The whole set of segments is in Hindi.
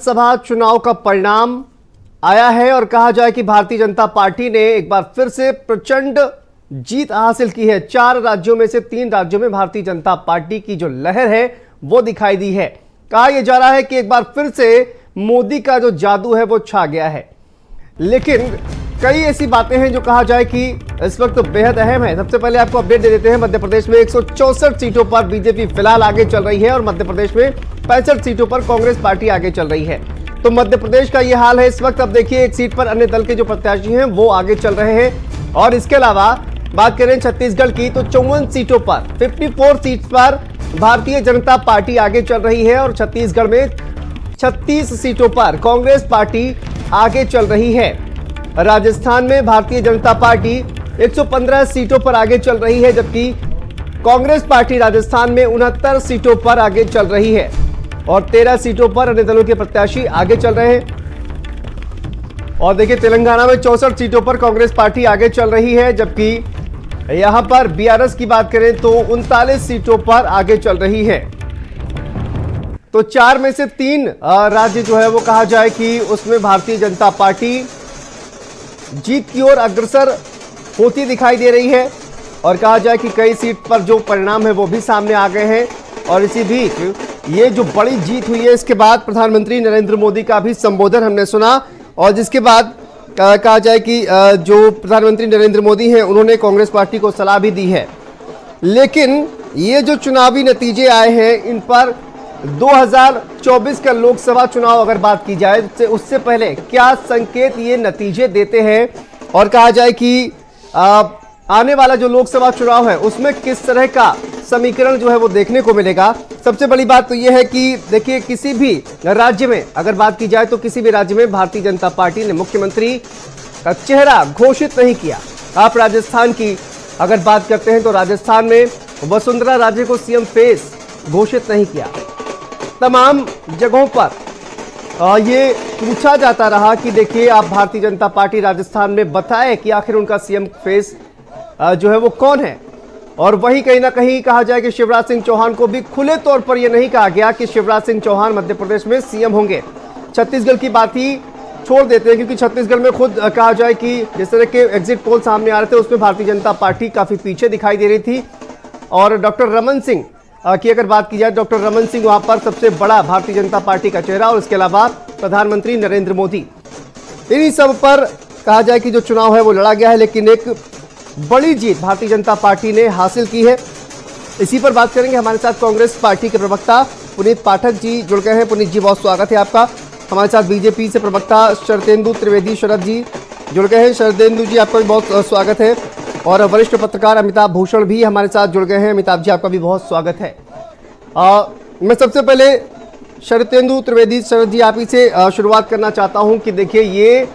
सभा चुनाव का परिणाम आया है और कहा जाए कि भारतीय जनता पार्टी ने एक बार फिर से प्रचंड जीत हासिल की है। 4 राज्यों में से 3 राज्यों में भारतीय जनता पार्टी की जो लहर है वो दिखाई दी है। कहा यह जा रहा है कि एक बार फिर से मोदी का जो जादू है वो छा गया है। लेकिन कई ऐसी बातें हैं जो कहा जाए कि इस वक्त बेहद अहम है। सबसे पहले आपको अपडेट दे देते हैं। मध्य प्रदेश में 164 सीटों पर बीजेपी फिलहाल आगे चल रही है और मध्य प्रदेश में 65 सीटों पर कांग्रेस पार्टी आगे चल रही है। तो मध्य प्रदेश का यह हाल है इस वक्त। अब देखिए, एक सीट पर अन्य दल के जो प्रत्याशी हैं वो आगे चल रहे हैं। और इसके अलावा बात करें छत्तीसगढ़ की तो 54 सीटों पर 54 सीट पर भारतीय जनता पार्टी आगे चल रही है और छत्तीसगढ़ में 36 सीटों पर कांग्रेस पार्टी आगे चल रही है। राजस्थान में भारतीय जनता पार्टी 115 सीटों पर आगे चल रही है, जबकि कांग्रेस पार्टी राजस्थान में 69 सीटों पर आगे चल रही है और 13 सीटों पर अन्य दलों के प्रत्याशी आगे चल रहे हैं। और देखिए, तेलंगाना में 64 सीटों पर कांग्रेस पार्टी आगे चल रही है, जबकि यहां पर बीआरएस की बात करें तो 39 सीटों पर आगे चल रही है। तो 4 में से 3 राज्य जो है वो कहा जाए कि उसमें भारतीय जनता पार्टी जीत की ओर अग्रसर होती दिखाई दे रही है। और कहा जाए कि कई सीट पर जो परिणाम है वो भी सामने आ गए हैं। और इसी बीच ये जो बड़ी जीत हुई है, इसके बाद प्रधानमंत्री नरेंद्र मोदी का भी संबोधन हमने सुना और जिसके बाद कहा जाए कि जो प्रधानमंत्री नरेंद्र मोदी हैं उन्होंने कांग्रेस पार्टी को सलाह भी दी है। लेकिन ये जो चुनावी नतीजे आए हैं, इन पर 2024 का लोकसभा चुनाव अगर बात की जाए तो उससे पहले क्या संकेत ये नतीजे देते हैं और कहा जाए कि आने वाला जो लोकसभा चुनाव है उसमें किस तरह का समीकरण जो है वो देखने को मिलेगा। सबसे बड़ी बात तो यह है कि देखिए, किसी भी राज्य में अगर बात की जाए तो किसी भी राज्य में भारतीय जनता पार्टी ने मुख्यमंत्री का चेहरा घोषित नहीं किया। आप राजस्थान की अगर बात करते हैं तो राजस्थान में वसुंधरा राजे को सीएम फेस घोषित नहीं किया। तमाम जगहों पर ये पूछा जाता रहा कि देखिए, आप भारतीय जनता पार्टी राजस्थान में बताएं कि आखिर उनका सीएम फेस जो है वो कौन है। और वहीं कहीं ना कहीं कहा जाए कि शिवराज सिंह चौहान को भी खुले तौर पर यह नहीं कहा गया कि शिवराज सिंह चौहान मध्य प्रदेश में सीएम होंगे। छत्तीसगढ़ की बात ही छोड़ देते हैं, क्योंकि छत्तीसगढ़ में खुद कहा जाए कि जिस तरह के एग्जिट पोल सामने आ रहे थे उसमें भारतीय जनता पार्टी काफी पीछे दिखाई दे रही थी। और डॉक्टर रमन सिंह की अगर बात की जाए, डॉक्टर रमन सिंह वहां पर सबसे बड़ा भारतीय जनता पार्टी का चेहरा और इसके अलावा प्रधानमंत्री नरेंद्र मोदी, इन्हीं सब पर कहा जाए कि जो चुनाव है वो लड़ा गया है। लेकिन एक बड़ी जीत भारतीय जनता पार्टी ने हासिल की है। इसी पर बात करेंगे। हमारे साथ कांग्रेस पार्टी के प्रवक्ता पुनीत पाठक जी जुड़ गए हैं। पुनीत जी, बहुत स्वागत है आपका। हमारे साथ बीजेपी से प्रवक्ता शरदेंदु त्रिवेदी शरद जी जुड़ गए हैं। शरदेंदु जी, आपका भी बहुत स्वागत है। और वरिष्ठ पत्रकार अमिताभ भूषण भी हमारे साथ जुड़ गए हैं। अमिताभ जी, आपका भी बहुत स्वागत है। मैं सबसे पहले शरदेंदु त्रिवेदी शरद जी, आप ही से शुरुआत करना चाहता हूं कि देखिए, ये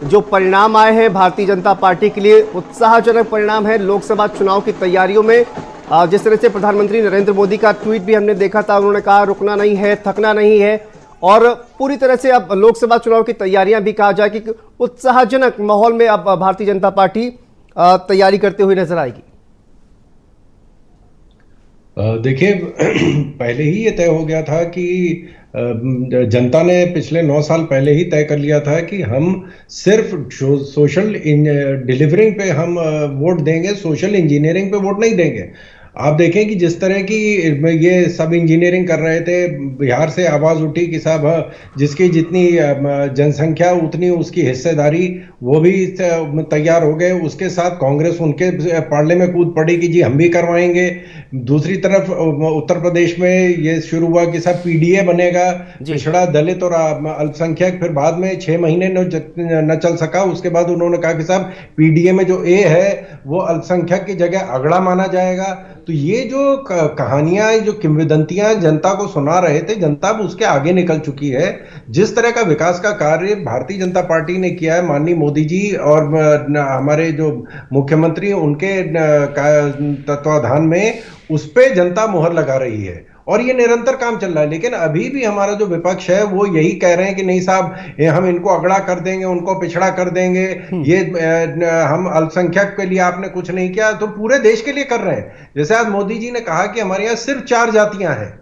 जो परिणाम आए हैं भारतीय जनता पार्टी के लिए उत्साहजनक परिणाम है। लोकसभा चुनाव की तैयारियों में जिस तरह से प्रधानमंत्री नरेंद्र मोदी का ट्वीट भी हमने देखा था, उन्होंने कहा रुकना नहीं है, थकना नहीं है। और पूरी तरह से अब लोकसभा चुनाव की तैयारियां भी कहा जाए कि उत्साहजनक माहौल में अब भारतीय जनता पार्टी तैयारी करते हुए नजर आएगी। देखिए, पहले ही ये तय हो गया था कि जनता ने पिछले 9 साल पहले ही तय कर लिया था कि हम सिर्फ सोशल डिलीवरिंग पे हम वोट देंगे, सोशल इंजीनियरिंग पे वोट नहीं देंगे। आप देखें कि जिस तरह की ये सब इंजीनियरिंग कर रहे थे, बिहार से आवाज उठी कि साहब जिसकी जितनी जनसंख्या उतनी उसकी हिस्सेदारी, वो भी तैयार हो गए। उसके साथ कांग्रेस उनके पाले में कूद पड़ी कि जी हम भी करवाएंगे। दूसरी तरफ उत्तर प्रदेश में ये शुरू हुआ कि साहब पीडीए बनेगा, पिछड़ा दलित और अल्पसंख्यक। फिर बाद में 6 महीने न चल सका। उसके बाद उन्होंने कहा कि साहब पीडीए में जो ए है वो अल्पसंख्यक की जगह अगड़ा माना जाएगा। तो ये जो कहानियां, जो किंवदंतियां जनता को सुना रहे थे, जनता अब उसके आगे निकल चुकी है। जिस तरह का विकास का कार्य भारतीय जनता पार्टी ने किया है, माननीय मोदी जी और हमारे जो मुख्यमंत्री उनके तत्वाधान में, उस पे जनता मुहर लगा रही है और ये निरंतर काम चल रहा है। लेकिन अभी भी हमारा जो विपक्ष है वो यही कह रहे हैं कि नहीं साहब, हम इनको अगड़ा कर देंगे, उनको पिछड़ा कर देंगे, ये हम अल्पसंख्यक के लिए आपने कुछ नहीं किया। तो पूरे देश के लिए कर रहे हैं। जैसे आज मोदी जी ने कहा कि हमारे यहाँ सिर्फ 4 जातियां हैं,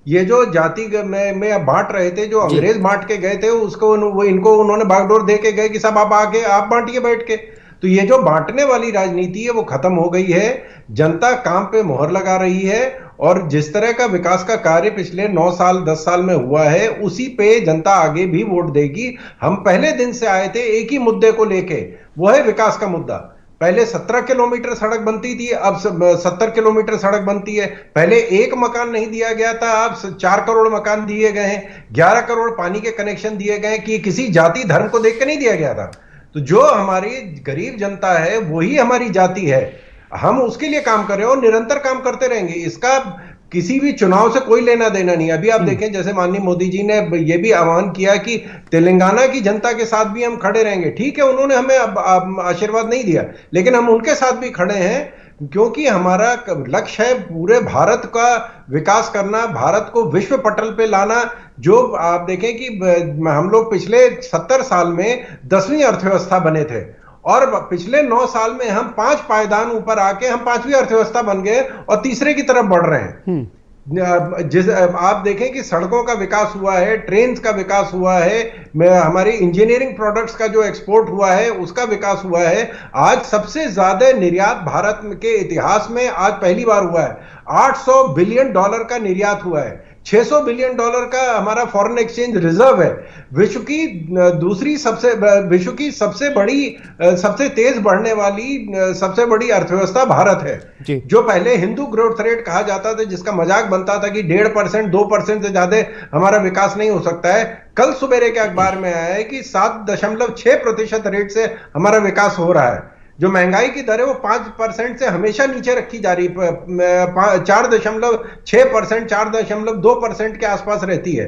ये जो जाति में बांट रहे थे, जो अंग्रेज बांट के गए थे, उसको इनको उन्होंने बागडोर दे के गए कि सब आप आके आप बांटिए बैठ के। तो ये जो बांटने वाली राजनीति है वो खत्म हो गई है। जनता काम पे मोहर लगा रही है और जिस तरह का विकास का कार्य पिछले 9 साल 10 साल में हुआ है, उसी पे जनता आगे भी वोट देगी। हम पहले दिन से आए थे एक ही मुद्दे को लेके, वो है विकास का मुद्दा। पहले 17 किलोमीटर सड़क बनती थी, अब 70 किलोमीटर सड़क बनती है। पहले एक मकान नहीं दिया गया था, अब 4 करोड़ मकान दिए गए हैं। 11 करोड़ पानी के कनेक्शन दिए गए कि किसी जाति धर्म को देख के नहीं दिया गया था। तो जो हमारी गरीब जनता है वही हमारी जाति है, हम उसके लिए काम कर रहे हैं और निरंतर काम करते रहेंगे। इसका किसी भी चुनाव से कोई लेना देना नहीं। अभी आप देखें, जैसे माननीय मोदी जी ने यह भी आह्वान किया कि तेलंगाना की जनता के साथ भी हम खड़े रहेंगे। ठीक है, उन्होंने हमें आशीर्वाद नहीं दिया, लेकिन हम उनके साथ भी खड़े हैं, क्योंकि हमारा लक्ष्य है पूरे भारत का विकास करना, भारत को विश्व पटल पे लाना। जो आप देखें कि हम लोग पिछले 70 साल में 10वीं अर्थव्यवस्था बने थे और पिछले 9 साल में हम 5 पायदान ऊपर आके हम 5वीं अर्थव्यवस्था बन गए और तीसरे की तरफ बढ़ रहे हैं। आप देखें कि सड़कों का विकास हुआ है, ट्रेन का विकास हुआ है, हमारी इंजीनियरिंग प्रोडक्ट्स का जो एक्सपोर्ट हुआ है उसका विकास हुआ है। आज सबसे ज्यादा निर्यात भारत के इतिहास में आज पहली बार हुआ है। $800 बिलियन का निर्यात हुआ है। $600 बिलियन का हमारा फॉरेन एक्सचेंज रिजर्व है। विश्व की सबसे बड़ी, सबसे तेज बढ़ने वाली सबसे बड़ी अर्थव्यवस्था भारत है। जो पहले हिंदू ग्रोथ रेट कहा जाता था, जिसका मजाक बनता था कि 1.5% 2% से ज्यादा हमारा विकास नहीं हो सकता है, कल सुबेरे के अखबार में आया है कि 7.6% रेट से हमारा विकास हो रहा है। जो महंगाई की दर है वो 5% से हमेशा नीचे रखी जा रही है, 4.6%, 4.2% के आसपास रहती है।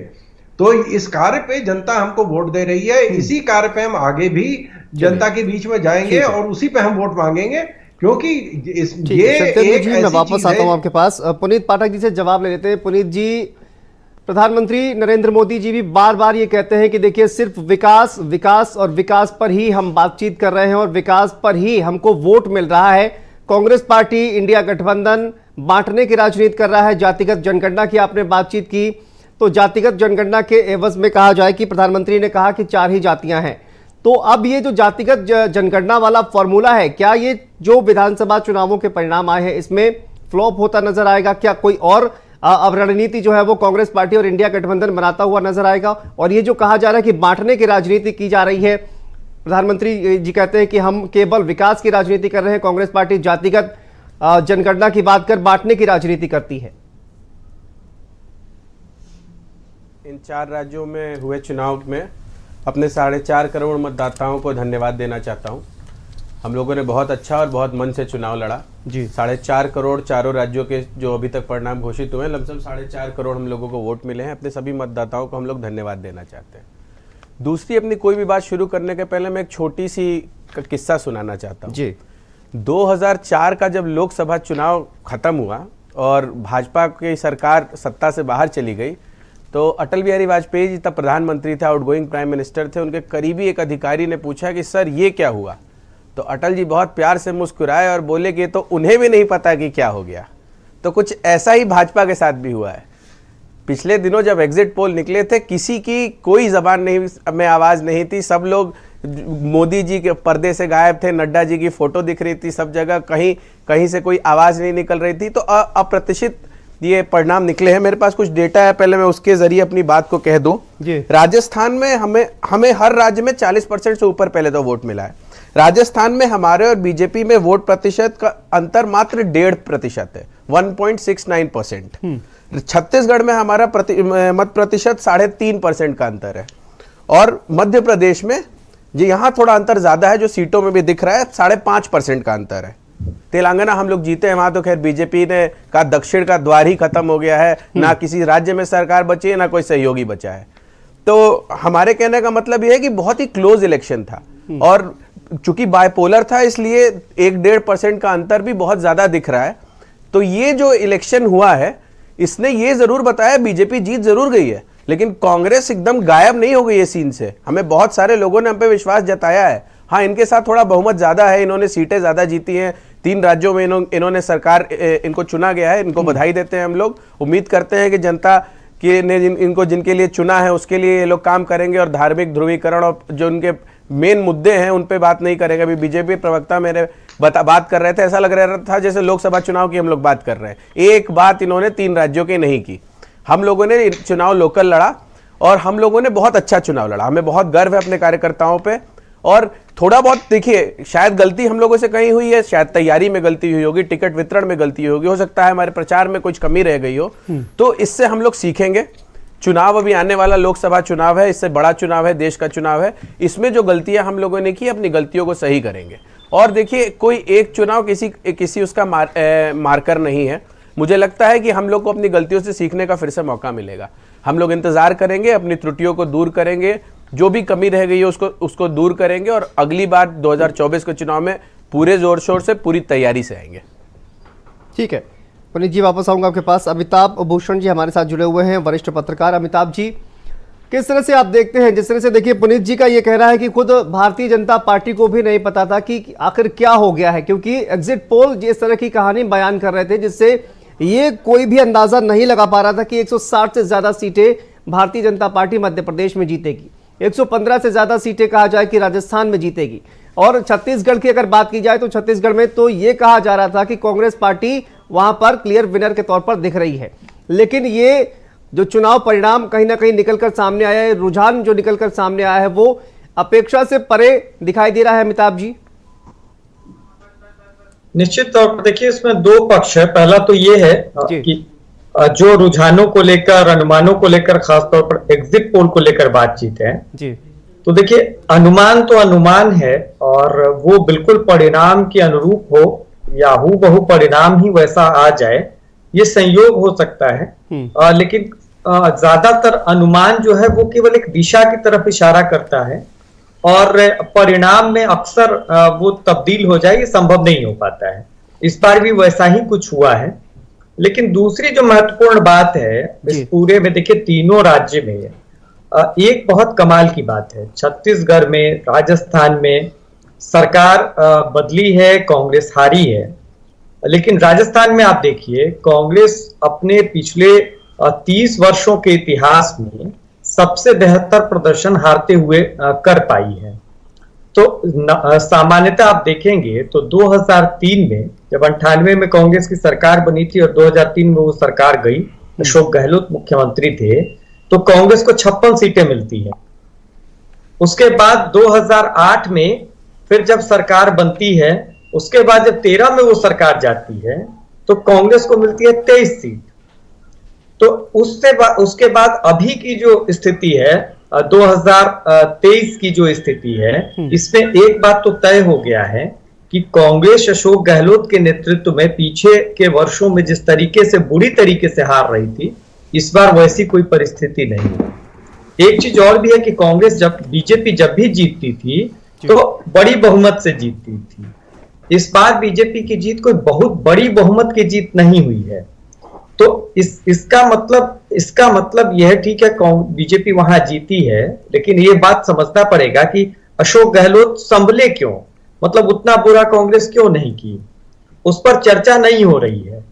तो इस कार्य पे जनता हमको वोट दे रही है, इसी कार्य पे हम आगे भी जनता के बीच में जाएंगे और उसी पे हम वोट मांगेंगे, क्योंकि मैं वापस आता हूं आपके पास। पुनीत पाठक जी से जवाब ले लेते हैं। पुनीत जी, प्रधानमंत्री नरेंद्र मोदी जी भी बार बार ये कहते हैं कि देखिए सिर्फ विकास विकास और विकास पर ही हम बातचीत कर रहे हैं और विकास पर ही हमको वोट मिल रहा है। कांग्रेस पार्टी, इंडिया गठबंधन बांटने की राजनीति कर रहा है। जातिगत जनगणना की आपने बातचीत की, तो जातिगत जनगणना के एवज में कहा जाए कि प्रधानमंत्री ने कहा कि 4 ही जातियां हैं। तो अब ये जो जातिगत जनगणना वाला फॉर्मूला है, क्या ये जो विधानसभा चुनावों के परिणाम आए हैं इसमें फ्लॉप होता नजर आएगा? क्या कोई और अब रणनीति जो है वो कांग्रेस पार्टी और इंडिया गठबंधन बनाता हुआ नजर आएगा? और ये जो कहा जा रहा है कि बांटने की राजनीति की जा रही है, प्रधानमंत्री जी कहते हैं कि हम केवल विकास की राजनीति कर रहे हैं, कांग्रेस पार्टी जातिगत जनगणना की बात कर बांटने की राजनीति करती है। इन 4 राज्यों में हुए चुनाव में अपने 4.5 करोड़ मतदाताओं को धन्यवाद देना चाहता हूं। हम लोगों ने बहुत अच्छा और बहुत मन से चुनाव लड़ा जी। 4.5 करोड़ चारों राज्यों के जो अभी तक परिणाम घोषित हुए हैं, लमसम 4.5 करोड़ हम लोगों को वोट मिले हैं। अपने सभी मतदाताओं को हम लोग धन्यवाद देना चाहते हैं। दूसरी, अपनी कोई भी बात शुरू करने के पहले मैं एक छोटी सी किस्सा सुनाना चाहता हूँ जी। 2004 का जब लोकसभा चुनाव खत्म हुआ और भाजपा की सरकार सत्ता से बाहर चली गई, तो अटल बिहारी वाजपेयी जी तब प्रधानमंत्री थे, आउटगोइंग प्राइम मिनिस्टर थे। उनके करीबी एक अधिकारी ने पूछा कि सर ये क्या हुआ? तो अटल जी बहुत प्यार से मुस्कुराए और बोले कि तो उन्हें भी नहीं पता कि क्या हो गया। तो कुछ ऐसा ही भाजपा के साथ भी हुआ है। पिछले दिनों जब एग्जिट पोल निकले थे, किसी की कोई जबान नहीं में आवाज़ नहीं थी। सब लोग मोदी जी के पर्दे से गायब थे, नड्डा जी की फोटो दिख रही थी सब जगह, कहीं कहीं से कोई आवाज़ नहीं निकल रही थी। तो अप्रत्याशित ये परिणाम निकले हैं। मेरे पास कुछ डेटा है, पहले मैं उसके जरिए अपनी बात को कह दूं। राजस्थान में हमें हर राज्य में 40% से ऊपर पहले तो वोट मिला है। राजस्थान में हमारे और बीजेपी में वोट प्रतिशत का अंतर मात्र 1.5% है, 1.69%। छत्तीसगढ़ में हमारा मत प्रतिशत 3.5% का अंतर है। और मध्य प्रदेश में जो यहाँ थोड़ा अंतर ज्यादा है, जो सीटों में भी दिख रहा है, 5.5% का अंतर है। तेलंगाना हम लोग जीते हैं, वहां तो खैर बीजेपी ने का दक्षिण का द्वार ही खत्म हो गया है, ना किसी राज्य में सरकार बची है, ना कोई सहयोगी बचा है। तो हमारे कहने का मतलब यह है कि बहुत ही क्लोज इलेक्शन था और चूंकि बायपोलर था, इसलिए 1-1.5% का अंतर भी बहुत ज्यादा दिख रहा है। तो ये जो इलेक्शन हुआ है, इसने ये जरूर बताया बीजेपी जीत जरूर गई है, लेकिन कांग्रेस एकदम गायब नहीं हो गई है सीन से। हमें बहुत सारे लोगों ने हम पे विश्वास जताया है। हाँ, इनके साथ थोड़ा बहुमत ज्यादा है, इन्होंने सीटें ज्यादा जीती हैं, 3 राज्यों में इन्होंने सरकार, इनको चुना गया है, इनको बधाई देते हैं हम लोग। उम्मीद करते हैं कि जनता कि ने इनको जिनके लिए चुना है उसके लिए ये लोग काम करेंगे और धार्मिक ध्रुवीकरण और जो उनके मेन मुद्दे हैं उन पे बात नहीं करेंगे। अभी बीजेपी प्रवक्ता मेरे बात कर रहे थे, ऐसा लग रहा था जैसे लोकसभा चुनाव की हम लोग बात कर रहे हैं। एक बात इन्होंने 3 राज्यों की नहीं की। हम लोगों ने चुनाव लोकल लड़ा और हम लोगों ने बहुत अच्छा चुनाव लड़ा। हमें बहुत गर्व है अपने कार्यकर्ताओं पे। और थोड़ा बहुत देखिए, शायद गलती हम लोगों से कहीं हुई है, शायद तैयारी में गलती हुई होगी, टिकट वितरण में गलती होगी, हो सकता है हमारे प्रचार में कुछ कमी रह गई हो, तो इससे हम लोग सीखेंगे। चुनाव अभी आने वाला लोकसभा चुनाव है, इससे बड़ा चुनाव है, देश का चुनाव है। इसमें जो गलतियां हम लोगों ने की, अपनी गलतियों को सही करेंगे। और देखिए, कोई एक चुनाव किसी उसका मार्कर नहीं है। मुझे लगता है कि हम लोग को अपनी गलतियों से सीखने का फिर से मौका मिलेगा। हम लोग इंतजार करेंगे, अपनी त्रुटियों को दूर करेंगे, जो भी कमी रह गई है उसको दूर करेंगे और अगली बार 2024 के चुनाव में पूरे जोर शोर से, पूरी तैयारी से आएंगे। ठीक है पुनीत जी, वापस आऊंगा आपके पास। अमिताभ भूषण जी हमारे साथ जुड़े हुए हैं, वरिष्ठ पत्रकार। अमिताभ जी, किस तरह से आप देखते हैं, जिस तरह से देखिए पुनीत जी का ये कहना है कि खुद भारतीय जनता पार्टी को भी नहीं पता था कि आखिर क्या हो गया है, क्योंकि एग्जिट पोल जिस तरह की कहानी बयान कर रहे थे जिससे ये कोई भी अंदाजा नहीं लगा पा रहा था कि 160 से ज्यादा सीटें भारतीय जनता पार्टी मध्य प्रदेश में जीतेगी, 115 से ज्यादा सीटें कहा जाए कि राजस्थान में जीतेगी। और छत्तीसगढ़ की अगर बात की जाए तो छत्तीसगढ़ में तो ये कहा जा रहा था कि कांग्रेस पार्टी वहां पर क्लियर विनर के तौर पर दिख रही है। लेकिन ये जो चुनाव परिणाम कहीं ना कहीं निकलकर सामने आया है, रुझान जो निकलकर सामने आया है, वो अपेक्षा से परे दिखाई दे रहा है। अमिताभ जी, निश्चित तौर पर देखिए, इसमें 2 पक्ष है। पहला तो ये है कि जो रुझानों को लेकर, अनुमानों को लेकर, खासतौर पर एग्जिट पोल को लेकर बातचीत है जी, तो देखिए अनुमान तो अनुमान है और वो बिल्कुल परिणाम के अनुरूप हो या हूबहू परिणाम ही वैसा आ जाए, ये संयोग हो सकता है। लेकिन ज्यादातर अनुमान जो है वो केवल एक दिशा की तरफ इशारा करता है और परिणाम में अक्सर वो तब्दील हो जाए, ये संभव नहीं हो पाता है। इस बार भी वैसा ही कुछ हुआ है। लेकिन दूसरी जो महत्वपूर्ण बात है इस पूरे में, देखिए तीनों राज्य में एक बहुत कमाल की बात है। छत्तीसगढ़ में, राजस्थान में सरकार बदली है, कांग्रेस हारी है। लेकिन राजस्थान में आप देखिए, कांग्रेस अपने पिछले 30 वर्षों के इतिहास में सबसे बेहतर प्रदर्शन हारते हुए कर पाई है। तो सामान्यतः आप देखेंगे तो 2003 में जब 98 में कांग्रेस की सरकार बनी थी और 2003 में वो सरकार गई, अशोक गहलोत मुख्यमंत्री थे, तो कांग्रेस को 56 सीटें मिलती हैं। उसके बाद 2008 में फिर जब सरकार बनती है, उसके बाद जब 13 में वो सरकार जाती है तो कांग्रेस को मिलती है 23 सीट। तो उसके बाद अभी की जो स्थिति है, 2023 की जो स्थिति है, इसमें एक बात तो तय हो गया है कि कांग्रेस अशोक गहलोत के नेतृत्व में पीछे के वर्षों में जिस तरीके से, बुरी तरीके से हार रही थी, इस बार वैसी कोई परिस्थिति नहीं है। एक चीज और भी है कि कांग्रेस बीजेपी जब भी जीतती थी तो बड़ी बहुमत से जीतती थी। इस बार बीजेपी की जीत कोई बहुत बड़ी बहुमत की जीत नहीं हुई है। तो इसका मतलब यह, ठीक है बीजेपी वहां जीती है, लेकिन ये बात समझना पड़ेगा कि अशोक गहलोत संभले क्यों, मतलब उतना बुरा कांग्रेस क्यों नहीं की, उस पर चर्चा नहीं हो रही है।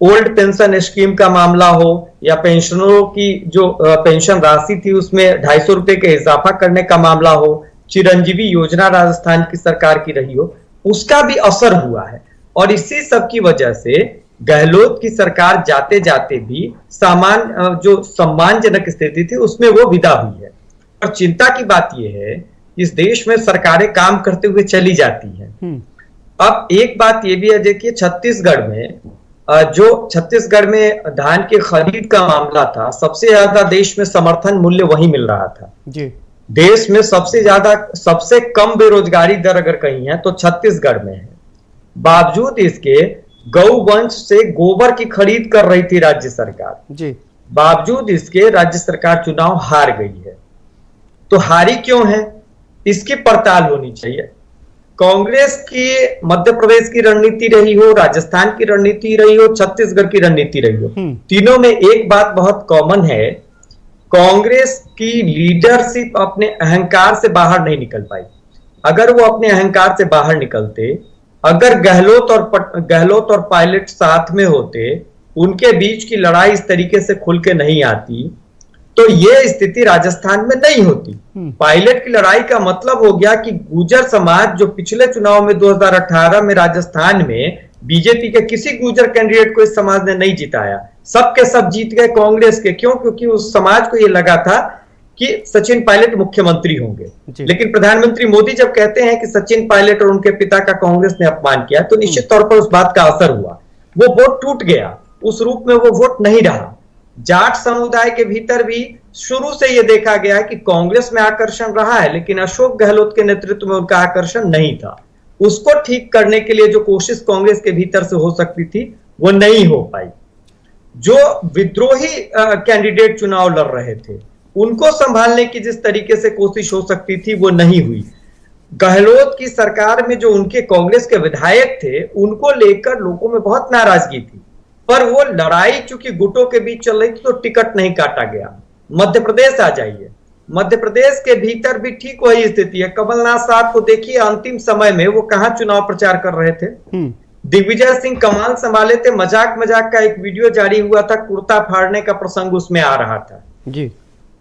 ओल्ड पेंशन स्कीम का मामला हो या पेंशनरों की जो पेंशन राशि थी उसमें 250 रुपए के इजाफा करने का मामला हो, चिरंजीवी योजना राजस्थान की सरकार की रही हो, उसका भी असर हुआ है। और इसी सब की वजह से गहलोत की सरकार जाते जाते भी जो सम्मानजनक स्थिति थी उसमें वो विदा हुई है। और चिंता की बात यह है, इस देश में सरकारें काम करते हुए चली जाती हैं। अब एक बात ये भी है, देखिए छत्तीसगढ़ में धान की खरीद का मामला था, सबसे ज्यादा देश में समर्थन मूल्य वही मिल रहा था जी। देश में सबसे कम बेरोजगारी दर अगर कहीं है तो छत्तीसगढ़ में है। बावजूद इसके गौवंश से गोबर की खरीद कर रही थी राज्य सरकार जी। बावजूद इसके राज्य सरकार चुनाव हार गई है। तो हारी क्यों है, इसकी पड़ताल होनी चाहिए। कांग्रेस की मध्य प्रदेश की रणनीति रही हो, राजस्थान की रणनीति रही हो, छत्तीसगढ़ की रणनीति रही हो, तीनों में एक बात बहुत कॉमन है, कांग्रेस की लीडरशिप अपने अहंकार से बाहर नहीं निकल पाई। अगर वो अपने अहंकार से बाहर निकलते, अगर गहलोत और पायलट साथ में होते उनके बीच की लड़ाई इस तरीके से खुल के नहीं आती तो ये स्थिति राजस्थान में नहीं होती। पायलट की लड़ाई का मतलब हो गया कि गुर्जर समाज जो पिछले चुनाव में 2018 में राजस्थान में बीजेपी के किसी गुर्जर कैंडिडेट को इस समाज ने नहीं जिताया, सबके सब जीत गए कांग्रेस के। क्यों? क्योंकि उस समाज को यह लगा था कि सचिन पायलट मुख्यमंत्री होंगे। लेकिन प्रधानमंत्री मोदी जब कहते हैं कि सचिन पायलट और उनके पिता का कांग्रेस ने अपमान किया तो निश्चित तौर पर उस बात का असर हुआ, वो वोट टूट गया, उस रूप में वो वोट नहीं रहा। जाट समुदाय के भीतर भी शुरू से यह देखा गया कि कांग्रेस में आकर्षण रहा है, लेकिन अशोक गहलोत के नेतृत्व में उनका आकर्षण नहीं था। उसको ठीक करने के लिए जो कोशिश कांग्रेस के भीतर से हो सकती थी वो नहीं हो पाई। जो विद्रोही कैंडिडेट चुनाव लड़ रहे थे उनको संभालने की जिस तरीके से कोशिश हो सकती थी वो नहीं हुई। गहलोत की सरकार में जो उनके कांग्रेस के विधायक थे उनको लेकर लोगों में बहुत नाराजगी थी, पर वो लड़ाई चूंकि गुटों के बीच चल रही थी तो टिकट नहीं काटा गया। मध्य प्रदेश आ जाइए, मध्य प्रदेश के भीतर भी ठीक वही स्थिति है। कमलनाथ साहब को देखिए, अंतिम समय में वो कहां चुनाव प्रचार कर रहे थे। दिग्विजय सिंह कमान संभाले थे, मजाक मजाक का एक वीडियो जारी हुआ था, कुर्ता फाड़ने का प्रसंग उसमें आ रहा था जी।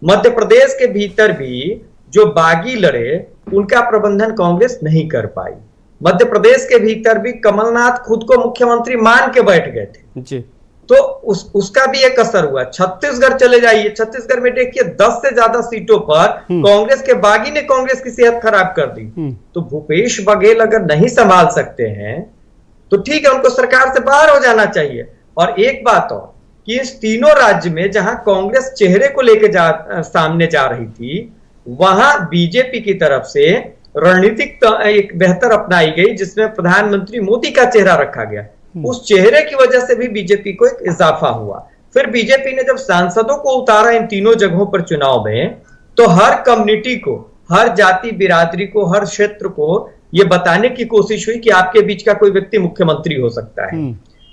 मध्य प्रदेश के भीतर भी जो बागी लड़े उनका प्रबंधन कांग्रेस नहीं कर पाई। मध्य प्रदेश के भीतर भी कमलनाथ खुद को मुख्यमंत्री मान के बैठ गए थे जी। तो उसका भी एक असर हुआ। छत्तीसगढ़ चले जाइए, छत्तीसगढ़ में देखिए 10 से ज्यादा सीटों पर कांग्रेस के बागी ने कांग्रेस की सेहत खराब कर दी। तो भूपेश बघेल अगर नहीं संभाल सकते हैं तो ठीक है, उनको सरकार से बाहर हो जाना चाहिए। और एक बात और कि इस तीनों राज्य में जहां कांग्रेस चेहरे को लेकर सामने जा रही थी वहां बीजेपी की तरफ से रणनीतिक एक बेहतर अपनाई गई जिसमें प्रधानमंत्री मोदी का चेहरा रखा गया। उस चेहरे की वजह से भी बीजेपी को एक इजाफा हुआ। फिर बीजेपी ने जब सांसदों को उतारा इन तीनों जगहों पर चुनाव में तो हर कम्युनिटी को, हर जाति बिरादरी को, हर क्षेत्र को यह बताने की कोशिश हुई कि आपके बीच का कोई व्यक्ति मुख्यमंत्री हो सकता है,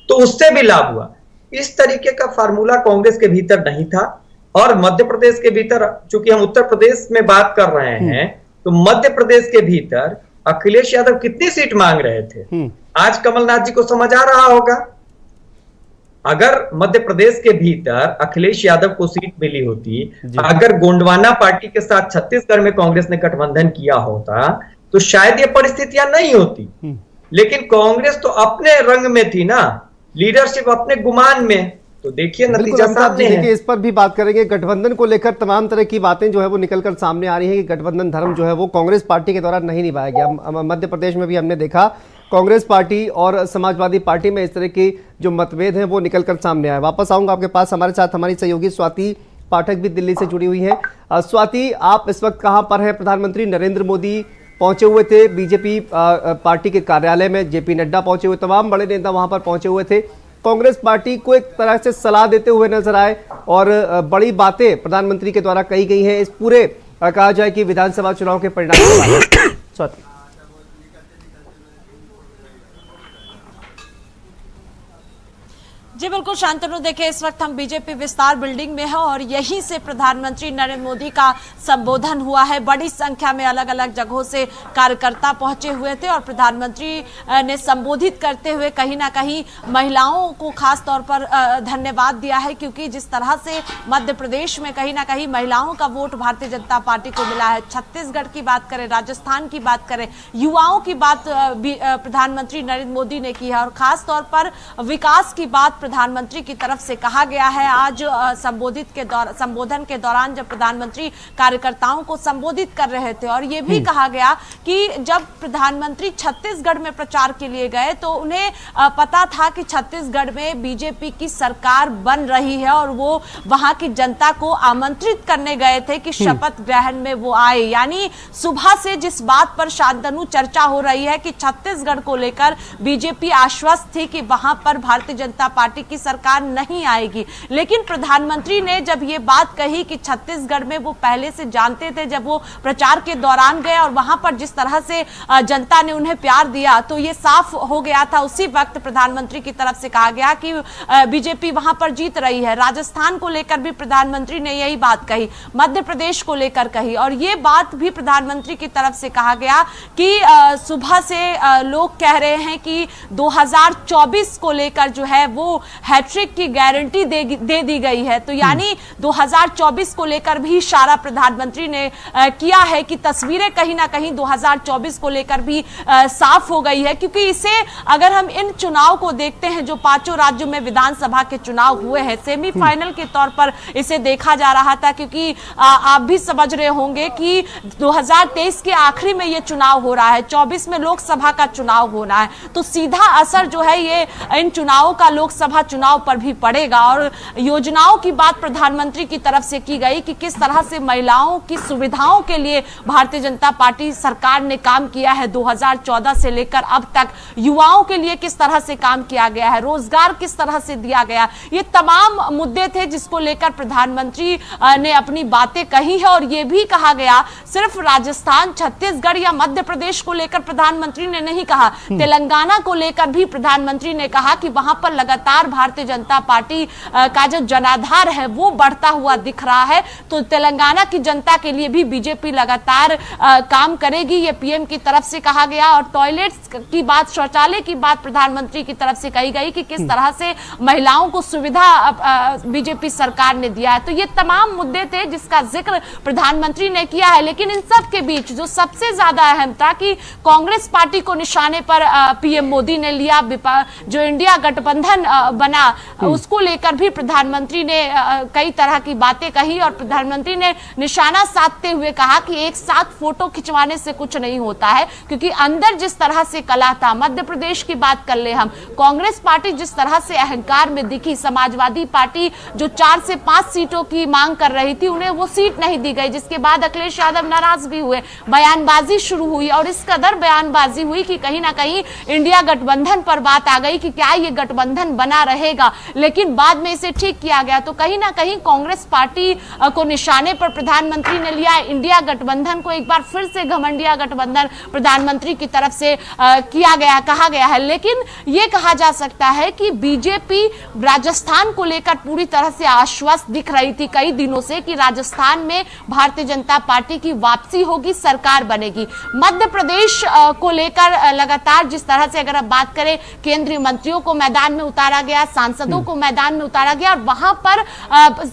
तो उससे भी लाभ हुआ। इस तरीके का फार्मूला कांग्रेस के भीतर नहीं था। और मध्य प्रदेश के भीतर, चूंकि हम उत्तर प्रदेश में बात कर रहे हैं, तो मध्य प्रदेश के भीतर अखिलेश यादव कितनी सीट मांग रहे थे, आज कमलनाथ जी को समझ आ रहा होगा। अगर मध्य प्रदेश के भीतर अखिलेश यादव को सीट मिली होती, अगर गोंडवाना पार्टी के साथ छत्तीसगढ़ में कांग्रेस ने गठबंधन किया होता तो शायद ये परिस्थितियां नहीं होती। लेकिन कांग्रेस तो अपने रंग में थी ना, लीडरशिप अपने गुमान में। तो देखिए नतीजा सामने है। देखिए, इस पर भी बात करेंगे। गठबंधन को लेकर तमाम तरह की बातें जो है वो निकलकर सामने आ रही है कि गठबंधन धर्म जो है वो कांग्रेस पार्टी के द्वारा नहीं निभाया गया। मध्य प्रदेश में भी हमने देखा कांग्रेस पार्टी और समाजवादी पार्टी में इस तरह की जो मतभेद हैं वो निकलकर सामने आए। वापस आऊंगा आपके पास। हमारे साथ हमारी सहयोगी स्वाति पाठक भी दिल्ली से जुड़ी हुई है। स्वाति, आप इस वक्त कहाँ पर हैं? प्रधानमंत्री नरेंद्र मोदी पहुंचे हुए थे बीजेपी पार्टी के कार्यालय में, जेपी नड्डा पहुंचे हुए, तमाम बड़े नेता वहां पर पहुंचे हुए थे। कांग्रेस पार्टी को एक तरह से सलाह देते हुए नजर आए और बड़ी बातें प्रधानमंत्री के द्वारा कही गई हैं इस पूरे कहा जाए कि विधानसभा चुनाव के परिणाम के बारे में। स्वाति, जी बिल्कुल शांतनु, देखिए इस वक्त हम बीजेपी विस्तार बिल्डिंग में हैं और यहीं से प्रधानमंत्री नरेंद्र मोदी का संबोधन हुआ है। बड़ी संख्या में अलग अलग जगहों से कार्यकर्ता पहुंचे हुए थे और प्रधानमंत्री ने संबोधित करते हुए कहीं ना कहीं महिलाओं को खास तौर पर धन्यवाद दिया है, क्योंकि जिस तरह से मध्य प्रदेश में कहीं ना कहीं महिलाओं का वोट भारतीय जनता पार्टी को मिला है। छत्तीसगढ़ की बात करें, राजस्थान की बात करें, युवाओं की बात प्रधानमंत्री नरेंद्र मोदी ने की है और खास तौर पर विकास की बात प्रधानमंत्री की तरफ से कहा गया है। आज संबोधन के दौरान जब प्रधानमंत्री कार्यकर्ताओं को संबोधित कर रहे थे और ये भी कहा गया कि जब प्रधानमंत्री छत्तीसगढ़ में प्रचार के लिए गए तो उन्हें पता था कि छत्तीसगढ़ में बीजेपी की सरकार बन रही है और वो वहां की जनता को आमंत्रित करने गए थे कि शपथ ग्रहण में वो आए। यानी सुबह से जिस बात पर शांतनु चर्चा हो रही है कि छत्तीसगढ़ को लेकर बीजेपी आश्वस्त थी कि वहां पर भारतीय जनता पार्टी की सरकार नहीं आएगी, लेकिन प्रधानमंत्री ने जब ये बात कही कि छत्तीसगढ़ में वो पहले से जानते थे, जब वो प्रचार के दौरान गए और वहां पर जिस तरह से जनता ने उन्हें प्यार दिया तो ये साफ हो गया था। उसी वक्त प्रधानमंत्री की तरफ से कहा गया कि बीजेपी वहां पर जीत रही है। राजस्थान को लेकर भी प्रधानमंत्री ने यही बात कही, मध्य प्रदेश को लेकर कही और ये बात भी प्रधानमंत्री की तरफ से कहा गया कि सुबह से लोग कह रहे हैं कि 2024 को लेकर जो है वो हैट्रिक की गारंटी दे दी गई है। तो यानी 2024 को लेकर भी इशारा प्रधानमंत्री ने किया है कि तस्वीरें कहीं ना कहीं 2024 को लेकर भी साफ हो गई है, क्योंकि इसे अगर हम इन चुनाव को देखते हैं जो 5 राज्यों में विधानसभा के चुनाव हुए हैं, सेमीफाइनल के तौर पर इसे देखा जा रहा था, क्योंकि आप भी समझ रहे होंगे कि 2023 के आखिरी में यह चुनाव हो रहा है, 24 में लोकसभा का चुनाव होना है, तो सीधा असर जो है ये इन चुनावों का लोकसभा चुनाव पर भी पड़ेगा। और योजनाओं की बात प्रधानमंत्री की तरफ से की गई कि किस तरह से महिलाओं की सुविधाओं के लिए भारतीय जनता पार्टी सरकार ने काम किया है 2014 से लेकर अब तक, युवाओं के लिए किस तरह से काम किया गया है, रोजगार किस तरह से दिया गया, ये तमाम मुद्दे थे जिसको लेकर प्रधानमंत्री ने अपनी बातें कही है। और यह भी कहा गया सिर्फ राजस्थान, छत्तीसगढ़ या मध्य प्रदेश को लेकर प्रधानमंत्री ने नहीं कहा, तेलंगाना को लेकर भी प्रधानमंत्री ने कहा कि वहां पर लगातार भारतीय जनता पार्टी का जो जनाधार है वो बढ़ता हुआ दिख रहा है। तो तेलंगाना की जनता के लिए भी बीजेपी लगातार काम करेगी, ये पीएम की तरफ से कहा गया। और टॉयलेट्स की बात, शौचालय की बात प्रधानमंत्री की तरफ से कही गई कि किस तरह से महिलाओं को सुविधा बीजेपी सरकार ने दिया है। तो ये तमाम मुद्दे थे जिसका जिक्र प्रधानमंत्री ने किया है। लेकिन इन सब के बीच जो सबसे ज्यादा अहम था कि कांग्रेस पार्टी को निशाने पर पीएम मोदी ने लिया, जो इंडिया गठबंधन बना उसको लेकर भी प्रधानमंत्री ने कई तरह की बातें कही और प्रधानमंत्री ने निशाना साधते हुए कहा कि एक साथ फोटो खिंचवाने से कुछ नहीं होता है, क्योंकि अंदर जिस तरह से कला था, मध्य प्रदेश की बात कर ले हम, कांग्रेस पार्टी जिस तरह से अहंकार में दिखी, समाजवादी पार्टी जो 4 से 5 सीटों की मांग कर रही थी उन्हें वो सीट नहीं दी गई, जिसके बाद अखिलेश यादव नाराज भी हुए, बयानबाजी शुरू हुई और इस कदर बयानबाजी हुई कि कहीं ना कहीं इंडिया गठबंधन पर बात आ गई कि क्या ये गठबंधन बना रहेगा, लेकिन बाद में इसे ठीक किया गया। तो कहीं ना कहीं कांग्रेस पार्टी को निशाने पर प्रधानमंत्री ने लिया, इंडिया गठबंधन को एक बार फिर से घमंडिया गठबंधन प्रधानमंत्री की तरफ से किया गया, कहा गया है। लेकिन यह कहा जा सकता है कि बीजेपी राजस्थान को लेकर पूरी तरह से आश्वस्त दिख रही थी कई दिनों से कि राजस्थान में भारतीय जनता पार्टी की वापसी होगी, सरकार बनेगी। मध्य प्रदेश को लेकर लगातार जिस तरह से अगर आप बात करें, केंद्रीय मंत्रियों को मैदान में उतारा गया, सांसदों को मैदान में उतारा गया और वहां पर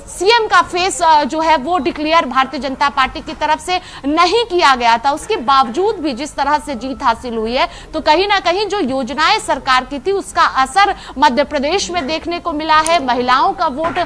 सीएम का फेस जो है वो डिक्लेयर भारतीय जनता पार्टी की तरफ से नहीं किया गया था। उसके बावजूद भी जिस तरह से जीत हासिल हुई है, तो कहीं ना कहीं जो योजनाएं सरकार की थी उसका असर मध्य प्रदेश में देखने को मिला है। महिलाओं का वोट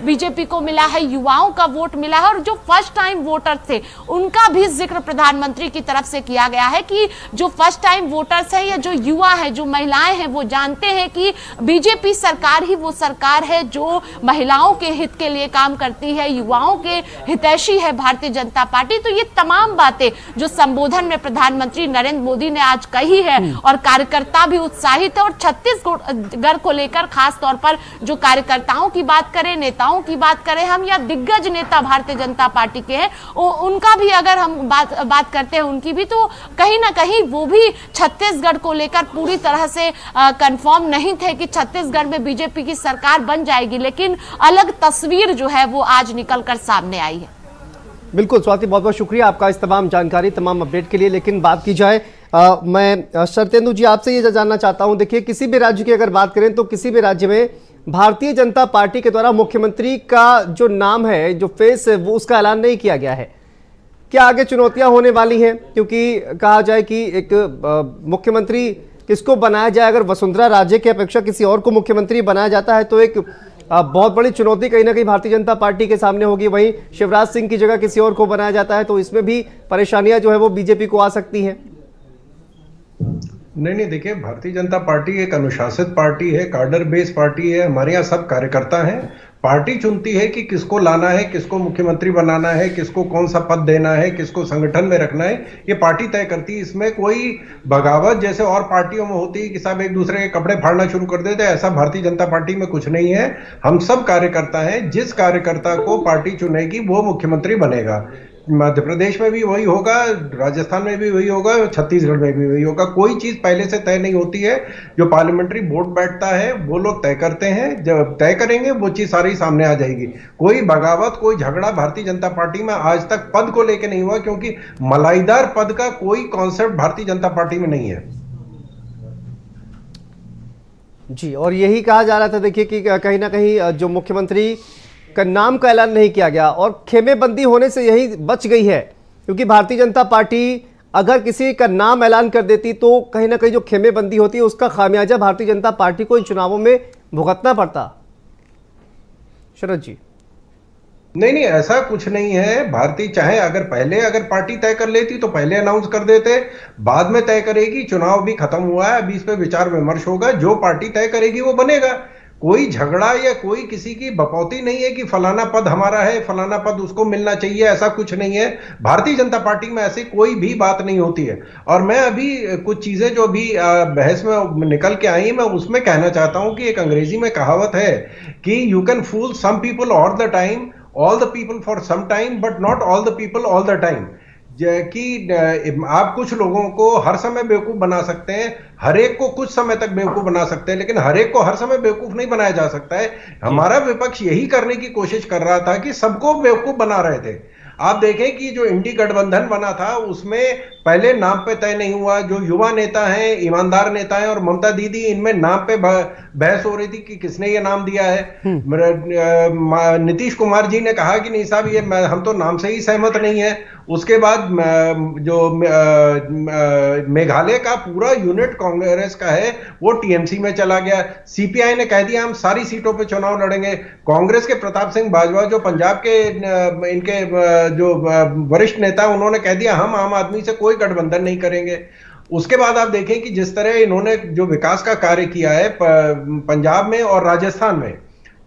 बीजेपी को मिला है, युवाओं का वोट मिला है और जो फर्स्ट टाइम वोटर थे उनका भी जिक्र प्रधानमंत्री की तरफ से किया गया है कि जो फर्स्ट टाइम वोटर्स है या जो युवा है, जो महिलाएं हैं, वो जानते हैं कि बीजेपी सरकार ही वो सरकार है जो महिलाओं के हित के लिए काम करती है, युवाओं के हितैषी है भारतीय जनता पार्टी। तो ये तमाम बातें जो संबोधन में प्रधानमंत्री नरेंद्र मोदी ने आज कही है और कार्यकर्ता भी उत्साहित है। और छत्तीसगढ़ को लेकर खास तौर पर जो कार्यकर्ताओं की बात करें, नेताओं की बात करें हम, या दिग्गज नेता भारतीय जनता पार्टी के हैं, उनका भी अगर हम बात करते हैं उनकी भी, तो कहीं ना कहीं वो भी छत्तीसगढ़ को लेकर पूरी तरह से कंफर्म नहीं थे कि छत्तीसगढ़ में बीजेपी की सरकार बन जाएगी। लेकिन अलग तस्वीर जो है वो आज निकलकर सामने आई है। बिल्कुल स्वाति, बहुत बहुत शुक्रिया आपका इस तमाम जानकारी, तमाम अपडेट के लिए। लेकिन बात की जाए, मैं शरतेंदु जी आपसे ये जानना चाहता हूं, देखिए किसी भी राज्य की अगर बात करें तो किसी भी राज्य में भारतीय जनता पार्टी के द्वारा मुख्यमंत्री का जो नाम है, जो फेस है, वो उसका ऐलान नहीं किया गया है। क्या आगे चुनौतियां होने वाली हैं? क्योंकि कहा जाए कि एक मुख्यमंत्री किसको बनाया जाए, अगर वसुंधरा राजे की अपेक्षा किसी और को मुख्यमंत्री बनाया जाता है तो एक बहुत बड़ी चुनौती कहीं ना कहीं भारतीय जनता पार्टी के सामने होगी। वहीं शिवराज सिंह की जगह किसी और को बनाया जाता है तो इसमें भी परेशानियां जो है वो बीजेपी को आ सकती हैं। नहीं, देखिए, भारतीय जनता पार्टी एक अनुशासित पार्टी है, कार्डर बेस पार्टी है। हमारे यहाँ सब कार्यकर्ता हैं। पार्टी चुनती है कि किसको लाना है, किसको मुख्यमंत्री बनाना है, किसको कौन सा पद देना है, किसको संगठन में रखना है, ये पार्टी तय करती है। इसमें कोई बगावत जैसे और पार्टियों में होती है कि सब एक दूसरे के कपड़े फाड़ना शुरू कर देते हैं, ऐसा भारतीय जनता पार्टी में कुछ नहीं है। हम सब कार्यकर्ता हैं, जिस कार्यकर्ता को पार्टी चुनेगी वो मुख्यमंत्री बनेगा। मध्य प्रदेश में भी वही होगा, राजस्थान में भी वही होगा, छत्तीसगढ़ में भी वही होगा। कोई चीज पहले से तय नहीं होती है। जो पार्लियामेंट्री बोर्ड बैठता है वो लोग तय करते हैं, जब तय करेंगे वो चीज सारी सामने आ जाएगी। कोई बगावत, कोई झगड़ा भारतीय जनता पार्टी में आज तक पद को लेकर नहीं हुआ, क्योंकि मलाईदार पद का कोई कॉन्सेप्ट भारतीय जनता पार्टी में नहीं है। जी, और यही कहा जा रहा था देखिए कि कहीं ना कहीं जो मुख्यमंत्री का नाम का ऐलान नहीं किया गया और खेमेबंदी होने से यही बच गई है, क्योंकि भारतीय जनता पार्टी अगर किसी का नाम ऐलान कर देती तो कहीं ना कहीं जो खेमेबंदी होती है उसका खामियाजा भारतीय जनता पार्टी को इन चुनावों में भुगतना पड़ता। शरद जी। नहीं, ऐसा कुछ नहीं है। भारतीय चाहे अगर पार्टी तय कर लेती तो पहले अनाउंस कर देते, बाद में तय करेगी। चुनाव भी खत्म हुआ है, अभी इस पे विचार विमर्श होगा, जो पार्टी तय करेगी वो बनेगा। कोई झगड़ा या कोई किसी की बपौती नहीं है कि फलाना पद हमारा है, फलाना पद उसको मिलना चाहिए, ऐसा कुछ नहीं है। भारतीय जनता पार्टी में ऐसी कोई भी बात नहीं होती है। और मैं अभी कुछ चीजें जो अभी बहस में निकल के आई, मैं उसमें कहना चाहता हूं कि एक अंग्रेजी में कहावत है कि you can fool some people all the time, all the people for some time, but not all the people all the time. कि आप कुछ लोगों को हर समय बेवकूफ बना सकते हैं, हर एक को कुछ समय तक बेवकूफ बना सकते हैं, लेकिन हर एक को हर समय बेवकूफ नहीं बनाया जा सकता है। हमारा विपक्ष यही करने की कोशिश कर रहा था कि सबको बेवकूफ बना रहे थे। आप देखें कि जो इंडी गठबंधन बना था उसमें पहले नाम पे तय नहीं हुआ। जो युवा नेता हैं, ईमानदार नेता हैं, और ममता दीदी, इनमें नाम पे बहस हो रही थी कि किसने ये नाम दिया है। नीतीश कुमार जी ने कहा कि नहीं साहब, ये हम तो नाम से ही सहमत नहीं है। उसके बाद जो मेघालय का पूरा यूनिट कांग्रेस का है वो टीएमसी में चला गया। सीपीआई ने कह दिया हम सारी सीटों पे चुनाव लड़ेंगे। कांग्रेस के प्रताप सिंह बाजवा जो पंजाब के इनके जो वरिष्ठ नेता, उन्होंने कह दिया हम आम आदमी से कोई गठबंधन नहीं करेंगे। उसके बाद आप देखें कि जिस तरह इन्होंने जो विकास का कार्य किया है पंजाब में और राजस्थान में,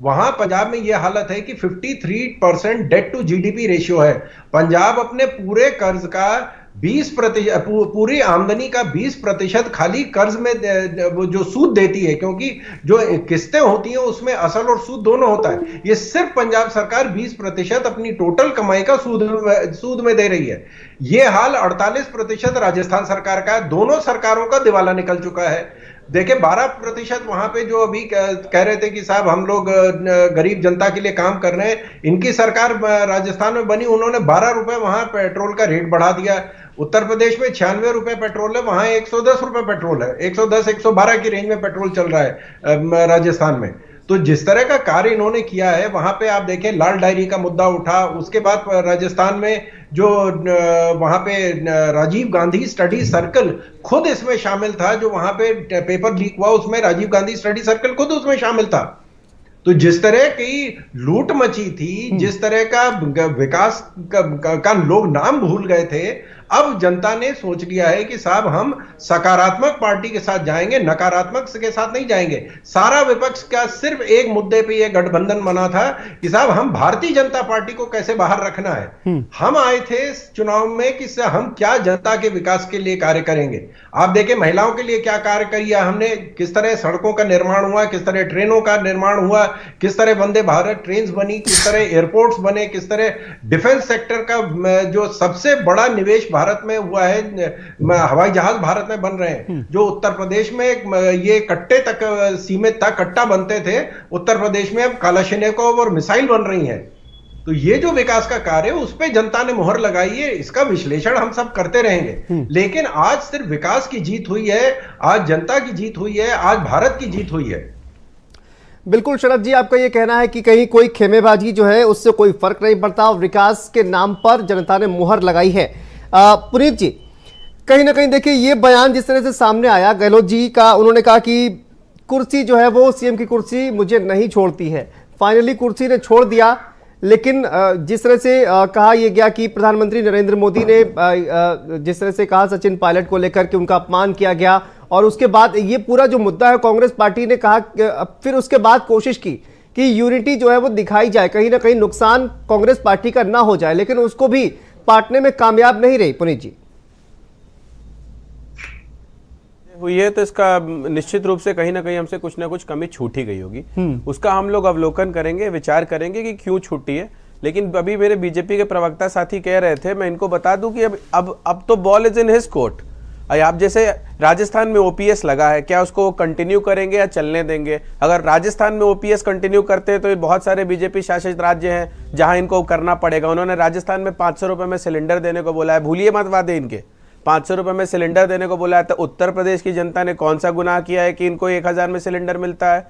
वहां पंजाब में यह हालत है कि 53% डेट टू जीडीपी रेशियो है। पंजाब अपने पूरे कर्ज का 20%, पूरी आमदनी का 20% खाली कर्ज में जो सूद देती है, क्योंकि जो किस्तें होती हैं उसमें असल और सूद दोनों होता है। ये सिर्फ पंजाब सरकार 20% अपनी टोटल कमाई का सूद में दे रही है। ये हाल 48% राजस्थान सरकार का है। दोनों सरकारों का दिवाला निकल चुका है। देखिए 12% वहां पे जो अभी कह रहे थे कि साहब हम लोग गरीब जनता के लिए काम कर रहे हैं, इनकी सरकार राजस्थान में बनी, उन्होंने 12 रुपए वहां पेट्रोल का रेट बढ़ा दिया। उत्तर प्रदेश में 96 रुपए पेट्रोल है, वहां 110 रुपए पेट्रोल है। 110-112 की रेंज में पेट्रोल चल रहा है राजस्थान में। तो जिस तरह का कार्य इन्होंने किया है, वहां पे आप देखें लाल डायरी का मुद्दा उठा। उसके बाद राजस्थान में जो वहां पे राजीव गांधी स्टडी सर्कल खुद इसमें शामिल था, जो वहां पे पेपर लीक हुआ उसमें राजीव गांधी स्टडी सर्कल खुद उसमें शामिल था। तो जिस तरह की लूट मची थी, जिस तरह का विकास का लोग नाम भूल गए थे, अब जनता ने सोच लिया है कि साहब हम सकारात्मक पार्टी के साथ जाएंगे, नकारात्मक के साथ नहीं जाएंगे। सारा विपक्ष का सिर्फ एक मुद्दे पे ये गठबंधन बना था कि साहब हम भारतीय जनता पार्टी को कैसे बाहर रखना है। हम आए थे चुनाव में कि हम क्या जनता के विकास के लिए कार्य करेंगे। आप देखें महिलाओं के लिए क्या कार्य किया हमने, किस तरह सड़कों का निर्माण हुआ, किस तरह ट्रेनों का निर्माण हुआ, किस तरह वंदे भारत ट्रेन बनी, किस तरह एयरपोर्ट्स बने, किस तरह डिफेंस सेक्टर का जो सबसे बड़ा निवेश भारत में हुआ है, हवाई जहाज भारत में बन रहे हैं। जो उत्तर प्रदेश में ये कट्टे तक सीमित था, कट्टा बनते थे, उत्तर प्रदेश में अब कालाशिनेकोव और मिसाइल बन रही हैं। तो ये जो विकास का कार्य है उस पे जनता ने मुहर लगाई है। इसका विश्लेषण हम सब करते रहेंगे, लेकिन आज सिर्फ विकास की जीत हुई है, आज जनता की जीत हुई है, आज भारत की जीत हुई है। बिल्कुल शरद जी, आपका ये कहना है कि कहीं कोई खेमेबाजी जो है उससे कोई फर्क नहीं पड़ता और विकास के नाम पर जनता ने मुहर लगाई है। पुनीत जी, कहीं ना कहीं देखिए ये बयान जिस तरह से सामने आया गहलोत जी का, उन्होंने कहा कि कुर्सी जो है वो सीएम की कुर्सी मुझे नहीं छोड़ती है। फाइनली कुर्सी ने छोड़ दिया, लेकिन जिस तरह से कहा यह गया कि प्रधानमंत्री नरेंद्र मोदी ने जिस तरह से कहा सचिन पायलट को लेकर के उनका अपमान किया गया, और उसके बाद ये पूरा जो मुद्दा है कांग्रेस पार्टी ने कहा, फिर उसके बाद कोशिश की कि यूनिटी जो है वो दिखाई जाए, कहीं ना कहीं नुकसान कांग्रेस पार्टी का ना हो जाए, लेकिन उसको भी पाटने में कामयाब नहीं रही। पुनीत जी, हुई है तो इसका निश्चित रूप से कहीं ना कहीं हमसे कुछ ना कुछ कमी छूट ही गई होगी। उसका हम लोग अवलोकन करेंगे, विचार करेंगे कि क्यों छूटी है। लेकिन अभी मेरे बीजेपी के प्रवक्ता साथी कह रहे थे, मैं इनको बता दूं कि अब तो ball is in his court. आप जैसे राजस्थान में ओपीएस लगा है, क्या उसको कंटिन्यू करेंगे या चलने देंगे? अगर राजस्थान में ओपीएस कंटिन्यू करते हैं तो बहुत सारे बीजेपी शासित राज्य हैं जहां इनको करना पड़ेगा। उन्होंने राजस्थान में 500 रुपए में सिलेंडर देने को बोला है, भूलिए मत वादे इनके। 500 रुपए में सिलेंडर देने को बोला है, तो उत्तर प्रदेश की जनता ने कौन सा गुनाह किया है कि इनको 1000 में सिलेंडर मिलता है?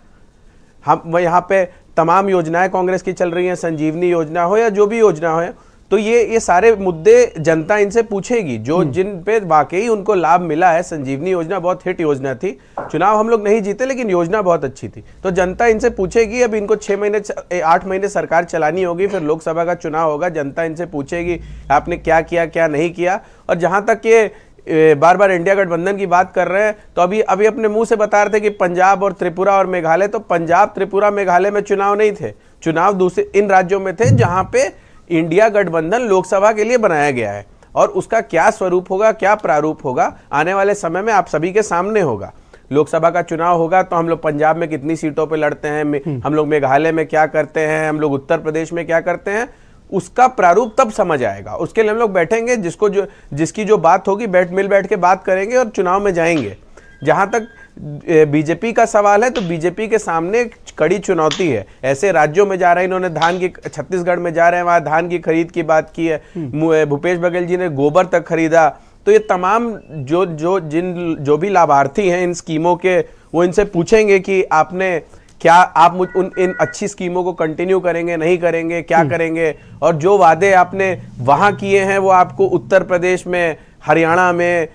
हम यहाँ पे तमाम योजनाएं कांग्रेस की चल रही हैं, संजीवनी योजना हो या जो भी योजना हो, तो ये सारे मुद्दे जनता इनसे पूछेगी, जो जिन पे वाकई उनको लाभ मिला है। संजीवनी योजना बहुत हिट योजना थी, चुनाव हम लोग नहीं जीते लेकिन योजना बहुत अच्छी थी, तो जनता इनसे पूछेगी। अब इनको 6 महीने 8 महीने सरकार चलानी होगी, फिर लोकसभा का चुनाव होगा, जनता इनसे पूछेगी आपने क्या किया क्या नहीं किया। और जहां तक ये बार बार इंडिया गठबंधन की बात कर रहे हैं, तो अभी अपने मुंह से बता रहे थे कि पंजाब और त्रिपुरा और मेघालय, तो पंजाब त्रिपुरा मेघालय में चुनाव नहीं थे, चुनाव दूसरे इन राज्यों में थे जहां पे इंडिया गठबंधन लोकसभा के लिए बनाया गया है। और उसका क्या स्वरूप होगा, क्या प्रारूप होगा, आने वाले समय में आप सभी के सामने होगा। लोकसभा का चुनाव होगा तो हम लोग पंजाब में कितनी सीटों पे लड़ते हैं, हम लोग मेघालय में क्या करते हैं, हम लोग उत्तर प्रदेश में क्या करते हैं, उसका प्रारूप तब समझ आएगा। उसके लिए हम लोग बैठेंगे, जिसकी जो बात होगी मिल बैठ के बात करेंगे और चुनाव में जाएंगे। जहां तक बीजेपी का सवाल है, तो बीजेपी के सामने कड़ी चुनौती है। ऐसे राज्यों में जा रहे हैं, इन्होंने धान की, छत्तीसगढ़ में जा रहे हैं, वहां धान की खरीद की बात की है, भूपेश बघेल जी ने गोबर तक खरीदा। तो ये तमाम जो भी लाभार्थी हैं इन स्कीमों के, वो इनसे पूछेंगे कि आपने क्या, आप इन अच्छी स्कीमों को कंटिन्यू करेंगे नहीं करेंगे, क्या करेंगे, और जो वादे आपने वहां किए हैं वो आपको उत्तर प्रदेश में, हरियाणा में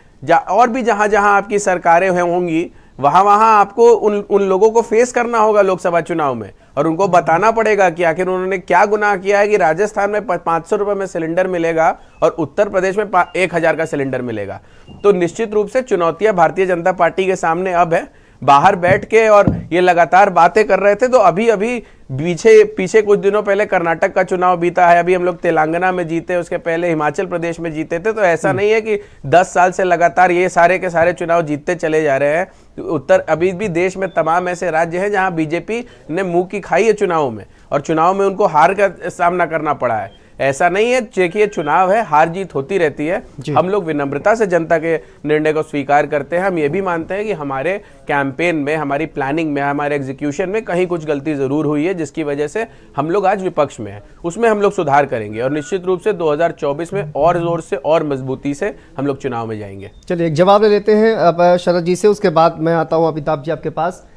और भी जहां जहां आपकी सरकारें होंगी, वहां आपको उन लोगों को फेस करना होगा लोकसभा चुनाव में, और उनको बताना पड़ेगा कि आखिर उन्होंने क्या गुनाह किया है कि राजस्थान में 500 रुपए में सिलेंडर मिलेगा और उत्तर प्रदेश में 1000 का सिलेंडर मिलेगा। तो निश्चित रूप से चुनौतियां भारतीय जनता पार्टी के सामने अब है। बाहर बैठ के और ये लगातार बातें कर रहे थे, तो अभी पीछे कुछ दिनों पहले कर्नाटक का चुनाव बीता है, अभी हम लोग तेलंगाना में जीते, उसके पहले हिमाचल प्रदेश में जीते थे। तो ऐसा नहीं है कि 10 साल से लगातार ये सारे के सारे चुनाव जीतते चले जा रहे हैं। अभी भी देश में तमाम ऐसे राज्य हैं जहां बीजेपी ने मुंह की खाई है चुनाव में, और चुनाव में उनको हार का सामना करना पड़ा है। ऐसा नहीं है, देखिए चुनाव है, हार जीत होती रहती है। हम लोग विनम्रता से जनता के निर्णय को स्वीकार करते हैं। हम ये भी मानते हैं कि हमारे कैंपेन में, हमारी प्लानिंग में, हमारे एग्जीक्यूशन में कहीं कुछ गलती जरूर हुई है, जिसकी वजह से हम लोग आज विपक्ष में हैं। उसमें हम लोग सुधार करेंगे और निश्चित रूप से 2024 में और जोर से और मजबूती से हम लोग चुनाव में जाएंगे। चलिए एक जवाब ले लेते हैं अब शरद जी से, उसके बाद मैं आता हूँ अमिताभ जी आपके पास।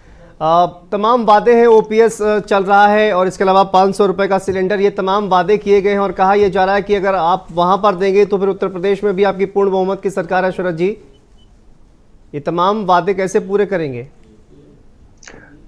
तमाम वादे हैं, ओपीएस चल रहा है और इसके अलावा 500 रुपए का सिलेंडर, ये तमाम वादे किए गए हैं और कहा यह जा रहा है कि अगर आप वहां पर देंगे तो फिर उत्तर प्रदेश में भी आपकी पूर्ण बहुमत की सरकार है। शरद जी, ये तमाम वादे कैसे पूरे करेंगे?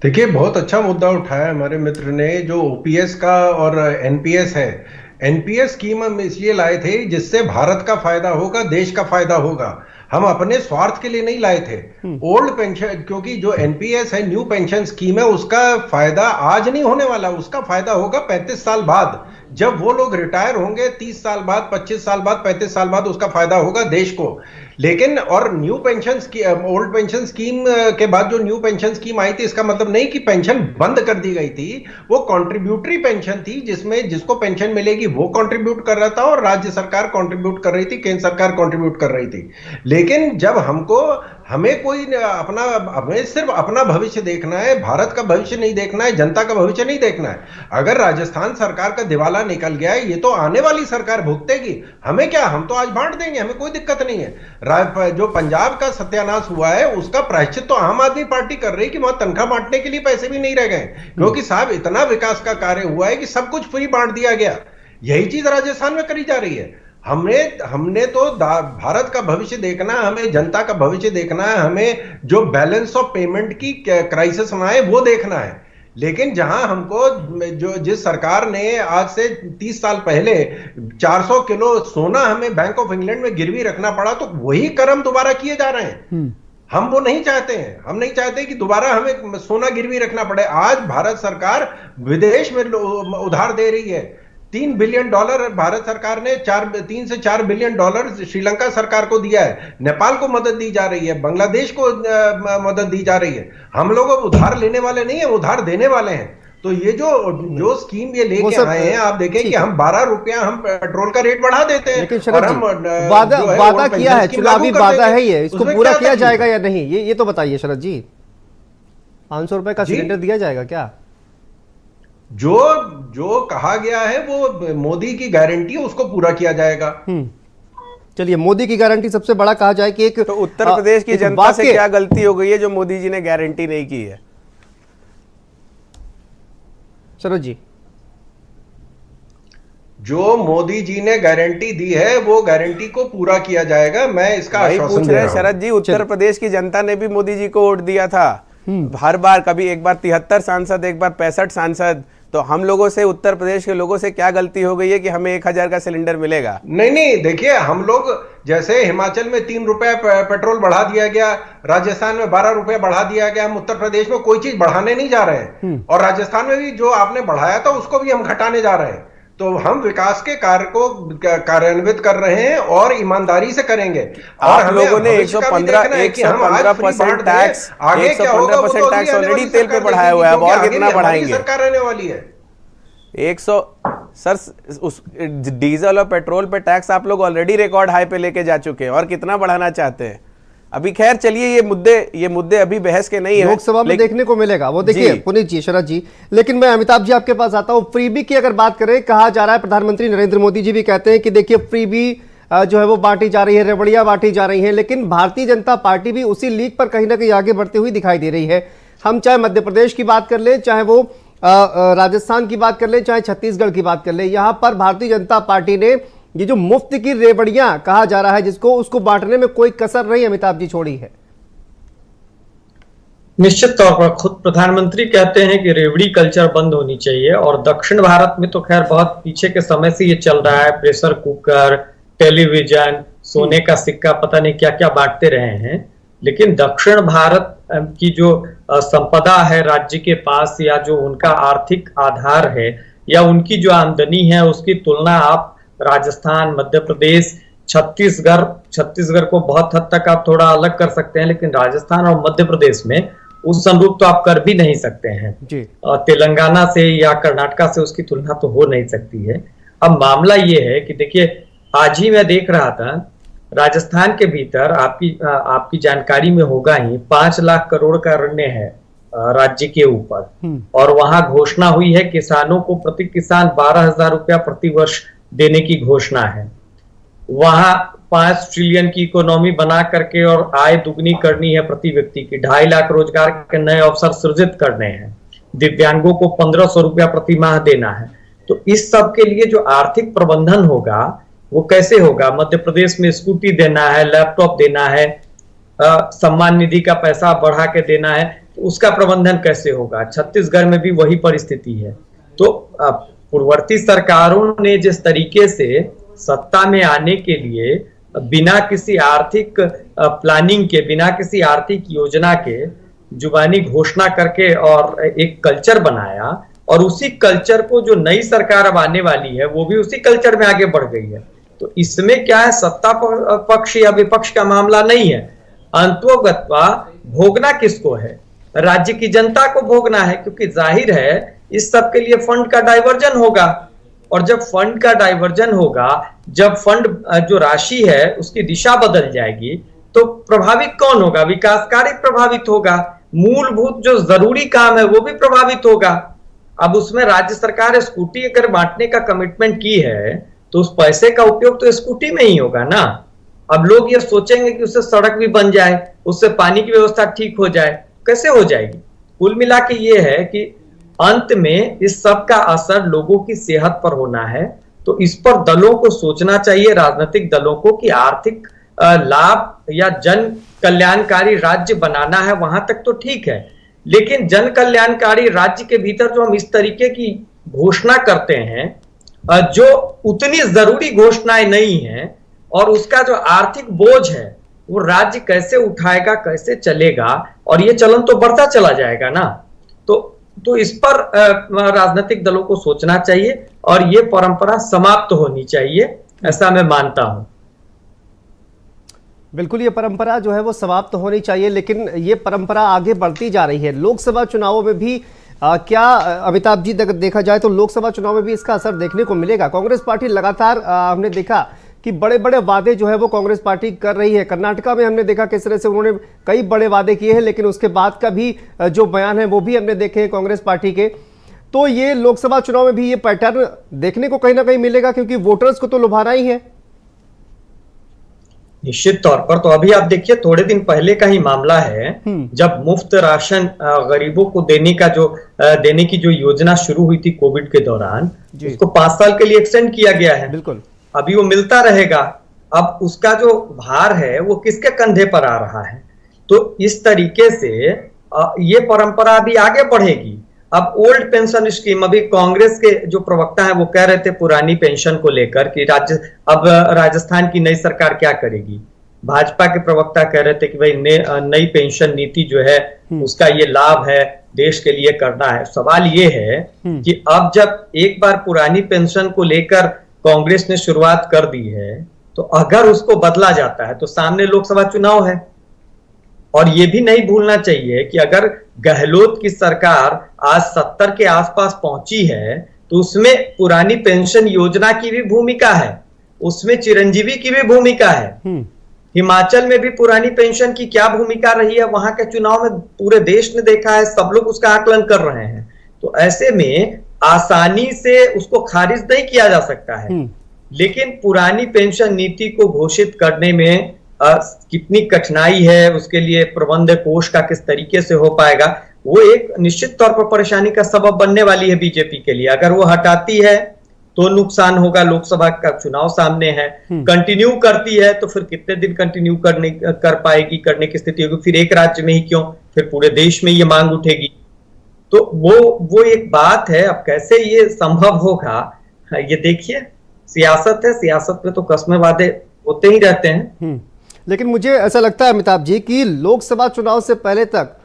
देखिए, बहुत अच्छा मुद्दा उठाया हमारे मित्र ने, जो ओपीएस का और एनपीएस है। एनपीएस स्कीम हम इसलिए लाए थे जिससे भारत का फायदा होगा, देश का फायदा होगा। हम अपने स्वार्थ के लिए नहीं लाए थे। ओल्ड पेंशन, क्योंकि जो एनपीएस है, न्यू पेंशन स्कीम है, उसका फायदा आज नहीं होने वाला, उसका फायदा होगा 35 साल बाद, जब वो लोग रिटायर होंगे। 30 साल बाद, 25 साल बाद, 35 साल बाद उसका फायदा होगा देश को। लेकिन और new pension old pension scheme के बाद जो न्यू पेंशन स्कीम आई थी, इसका मतलब नहीं कि पेंशन बंद कर दी गई थी। वो कंट्रीब्यूटरी पेंशन थी, जिसमें जिसको पेंशन मिलेगी वो कंट्रीब्यूट कर रहा था और राज्य सरकार कंट्रीब्यूट कर रही थी, केंद्र सरकार कंट्रीब्यूट कर रही थी। लेकिन जब हमें सिर्फ अपना भविष्य देखना है, भारत का भविष्य नहीं देखना है, जनता का भविष्य नहीं देखना है। अगर राजस्थान सरकार का दिवाला निकल गया है, ये तो आने वाली सरकार भुगतेगी। हमें क्या, हम तो आज बांट देंगे, हमें कोई दिक्कत नहीं है। जो पंजाब का सत्यानाश हुआ है, उसका प्रायश्चित तो आम आदमी पार्टी कर रही कि वहां तनख्वाह बांटने के लिए पैसे भी नहीं रह गए, क्योंकि साहब इतना विकास का कार्य हुआ है कि सब कुछ फ्री बांट दिया गया। यही चीज राजस्थान में करी जा रही है। हमने तो भारत का भविष्य देखना है, हमें जनता का भविष्य देखना है, हमें जो बैलेंस ऑफ पेमेंट की क्राइसिस ना है वो देखना है। लेकिन जहां हमको जिस सरकार ने आज से 30 साल पहले 400 किलो सोना हमें बैंक ऑफ इंग्लैंड में गिरवी रखना पड़ा, तो वही कर्म दोबारा किए जा रहे हैं। हम वो नहीं चाहते हैं। हम नहीं चाहते कि दोबारा हमें सोना गिरवी रखना पड़े। आज भारत सरकार विदेश में उधार दे रही है। $3 बिलियन भारत सरकार ने 3 से 4 बिलियन डॉलर श्रीलंका सरकार को दिया है। नेपाल को मदद दी जा रही है, बांग्लादेश को मदद दी जा रही है। हम लोग उधार लेने वाले नहीं है, उधार देने वाले हैं। तो ये जो स्कीम ये लेके आए हैं, आप देखें कि हम 12 रुपया हम पेट्रोल का रेट बढ़ा देते हैं। लेकिन शरद जी, वादा किया है, चुनावी वादा है ये, इसको पूरा किया जाएगा या नहीं, ये तो बताइए शरद जी। 500 रुपए का सिलेंडर दिया जाएगा क्या? जो कहा गया है वो मोदी की गारंटी है, उसको पूरा किया जाएगा। चलिए, मोदी की गारंटी सबसे बड़ा कहा जाए कि एक तो उत्तर प्रदेश की जनता से क्या गलती हो गई है जो मोदी जी ने गारंटी नहीं की है? शरद जी, जो मोदी जी ने गारंटी दी है वो गारंटी को पूरा किया जाएगा, मैं इसका आश्वासन पूछ दे रहे रहा हूं। शरद जी, उत्तर प्रदेश की जनता ने भी मोदी जी को वोट दिया था हर बार, कभी एक बार 73 सांसद, एक बार 65 सांसद। तो हम लोगों से, उत्तर प्रदेश के लोगों से क्या गलती हो गई है कि हमें 1000 का सिलेंडर मिलेगा? नहीं, देखिए, हम लोग जैसे हिमाचल में 3 रुपए पेट्रोल बढ़ा दिया गया, राजस्थान में 12 रुपए बढ़ा दिया गया, हम उत्तर प्रदेश में कोई चीज बढ़ाने नहीं जा रहे हैं। और राजस्थान में भी जो आपने बढ़ाया था उसको भी हम घटाने जा रहे हैं। तो हम विकास के कार्य को कार्यान्वित कर रहे हैं और ईमानदारी से करेंगे। और आप लोगों ने 115% टैक्स, आगे क्या होगा वो तो टैक्स ऑलरेडी तेल पे बढ़ाया हुआ है, अब और कितना बढ़ाएंगे? सरकार रहने वाली है 100। सर, उस डीजल और पेट्रोल पे टैक्स आप लोग ऑलरेडी रिकॉर्ड हाई पे लेके जा चुके हैं, और कितना बढ़ाना चाहते हैं? अभी खैर चलिए, ये मुद्दे अभी बहस के नहीं है, लोकसभा में देखने को मिलेगा वो। देखिए पुनीत जी, शरद जी, लेकिन मैं अमिताभ जी आपके पास आता हूं। फ्रीबी की अगर बात करें, कहा जा रहा है, प्रधानमंत्री नरेंद्र मोदी जी भी कहते हैं कि देखिए फ्रीबी जो है वो बांटी जा रही है, रेवड़ियां बांटी जा रही हैं, लेकिन भारतीय जनता पार्टी भी उसी लीग पर कहीं ना कहीं आगे बढ़ती हुई दिखाई दे रही है। हम चाहे मध्य प्रदेश की बात कर ले, चाहे वो राजस्थान की बात कर ले, चाहे छत्तीसगढ़ की बात कर ले, यहां पर भारतीय जनता पार्टी ने ये जो मुफ्त की रेवड़ियां कहा जा रहा है जिसको, उसको बांटने में कोई कसर नहीं अमिताभ जी छोड़ी है। निश्चित तौर पर खुद प्रधानमंत्री कहते हैं कि रेवड़ी कल्चर बंद होनी चाहिए। और दक्षिण भारत में तो खैर बहुत पीछे के समय से ये चल रहा है, प्रेशर कुकर, टेलीविजन, सोने का सिक्का, पता नहीं क्या क्या बांटते रहे हैं। लेकिन दक्षिण भारत की जो संपदा है राज्य के पास, या जो उनका आर्थिक आधार है, या उनकी जो आमदनी है, उसकी तुलना आप राजस्थान, मध्य प्रदेश, छत्तीसगढ़ को बहुत हद तक आप थोड़ा अलग कर सकते हैं, लेकिन राजस्थान और मध्य प्रदेश में उस अनुरूप तो आप कर भी नहीं सकते हैं जी। तेलंगाना से या कर्नाटका से उसकी तुलना तो हो नहीं सकती है। अब मामला ये है कि देखिए, आज ही मैं देख रहा था, राजस्थान के भीतर आपकी जानकारी में होगा ही 5 लाख करोड़ का ऋण है राज्य के ऊपर, और वहां घोषणा हुई है किसानों को प्रति किसान 12,000 रुपया प्रति वर्ष देने की घोषणा है। वहां 5 ट्रिलियन की इकोनॉमी बना करके और आय दुगनी करनी है प्रति व्यक्ति की, 2.5 लाख रोजगार के नए अवसर सृजित करने हैं, दिव्यांगों को 1500 रुपया प्रति माह देना है। तो इस सब के लिए जो आर्थिक प्रबंधन होगा वो कैसे होगा? मध्य प्रदेश में स्कूटी देना है, लैपटॉप देना है, सम्मान निधि का पैसा बढ़ा के देना है, तो उसका प्रबंधन कैसे होगा? छत्तीसगढ़ में भी वही परिस्थिति है। तो पूर्ववर्ती सरकारों ने जिस तरीके से सत्ता में आने के लिए बिना किसी आर्थिक प्लानिंग के, बिना किसी आर्थिक योजना के जुबानी घोषणा करके और एक कल्चर बनाया, और उसी कल्चर को जो नई सरकार अब आने वाली है वो भी उसी कल्चर में आगे बढ़ गई है। तो इसमें क्या है, सत्ता पक्ष या विपक्ष का मामला नहीं है, अंतोगत्वा भोगना किसको है? राज्य की जनता को भोगना है, क्योंकि जाहिर है इस सब के लिए फंड का डाइवर्जन होगा, और जब फंड का डाइवर्जन होगा, जब फंड जो राशि है उसकी दिशा बदल जाएगी, तो प्रभावित कौन होगा? विकास कार्य प्रभावित होगा, मूलभूत जो जरूरी काम है वो भी प्रभावित होगा। अब उसमें राज्य सरकार स्कूटी अगर बांटने का कमिटमेंट की है तो उस पैसे का उपयोग तो स्कूटी में ही होगा ना। अब लोग ये सोचेंगे कि उससे सड़क भी बन जाए, उससे पानी की व्यवस्था ठीक हो जाए, कैसे हो जाएगी? कुल मिला के ये है कि अंत में इस सब का असर लोगों की सेहत पर होना है। तो इस पर दलों को सोचना चाहिए, राजनीतिक दलों को, कि आर्थिक लाभ या जन कल्याणकारी राज्य बनाना है, वहां तक तो ठीक है, लेकिन जन कल्याणकारी राज्य के भीतर जो हम इस तरीके की घोषणा करते हैं जो उतनी जरूरी घोषणाएं नहीं है, और उसका जो आर्थिक बोझ है वो राज्य कैसे उठाएगा, कैसे चलेगा, और ये चलन तो बढ़ता चला जाएगा ना। तो इस पर राजनीतिक दलों को सोचना चाहिए, और ये परंपरा समाप्त होनी चाहिए, ऐसा मैं मानता हूं। बिल्कुल, ये परंपरा जो है वो समाप्त होनी चाहिए, लेकिन ये परंपरा आगे बढ़ती जा रही है। लोकसभा चुनावों में भी क्या अमिताभ जी देखा जाए तो लोकसभा चुनाव में भी इसका असर देखने को मिलेगा। कांग्रेस पार्टी लगातार हमने देखा कि बड़े बड़े वादे जो है वो कांग्रेस पार्टी कर रही है। कर्नाटका में हमने देखा किस तरह से उन्होंने कई बड़े वादे किए हैं, लेकिन उसके बाद का भी जो बयान है वो भी हमने देखे हैं कांग्रेस पार्टी के। तो ये लोकसभा चुनाव में भी ये पैटर्न देखने को कहीं ना कहीं मिलेगा, क्योंकि वोटर्स को तो लुभाना ही है। निश्चित तौर पर। तो अभी आप देखिए थोड़े दिन पहले का ही मामला है जब मुफ्त राशन गरीबों को देने की जो योजना शुरू हुई थी कोविड के दौरान, उसको 5 साल के लिए एक्सटेंड किया गया है। बिल्कुल, अभी वो मिलता रहेगा। अब उसका जो भार है वो किसके कंधे पर आ रहा है? तो इस तरीके से ये परंपरा अभी आगे बढ़ेगी। अब ओल्ड पेंशन स्कीम, अभी कांग्रेस के जो प्रवक्ता हैं वो कह रहे थे पुरानी पेंशन को लेकर कि अब राजस्थान की नई सरकार क्या करेगी। भाजपा के प्रवक्ता कह रहे थे कि भाई नई पेंशन नीति जो है उसका ये लाभ है, देश के लिए करना है। सवाल ये है कि अब जब एक बार पुरानी पेंशन को लेकर कांग्रेस ने शुरुआत कर दी है, तो अगर उसको बदला जाता है तो सामने लोकसभा चुनाव है। और ये भी नहीं भूलना चाहिए कि अगर गहलोत की सरकार आज 70 के आसपास पहुंची है तो उसमें पुरानी पेंशन योजना की भी भूमिका है, उसमें चिरंजीवी की भी भूमिका है। हिमाचल में भी पुरानी पेंशन की क्या भूमिका रही है वहां के चुनाव में पूरे देश ने देखा है, सब लोग उसका आकलन कर रहे हैं। तो ऐसे में आसानी से उसको खारिज नहीं किया जा सकता है। लेकिन पुरानी पेंशन नीति को घोषित करने में कितनी कठिनाई है, उसके लिए प्रबंध कोष का किस तरीके से हो पाएगा, वो एक निश्चित तौर पर परेशानी का सबब बनने वाली है बीजेपी के लिए। अगर वो हटाती है तो नुकसान होगा, लोकसभा का चुनाव सामने है। कंटिन्यू करती है तो फिर कितने दिन कंटिन्यू करने की स्थिति होगी? फिर एक राज्य में ही क्यों, फिर पूरे देश में ये मांग उठेगी। तो वो एक बात है। अब कैसे ये संभव होगा, ये देखिए, सियासत है, सियासत में तो कस्में वादे होते ही रहते हैं। लेकिन मुझे ऐसा लगता है अमिताभ जी कि लोकसभा चुनाव से पहले तक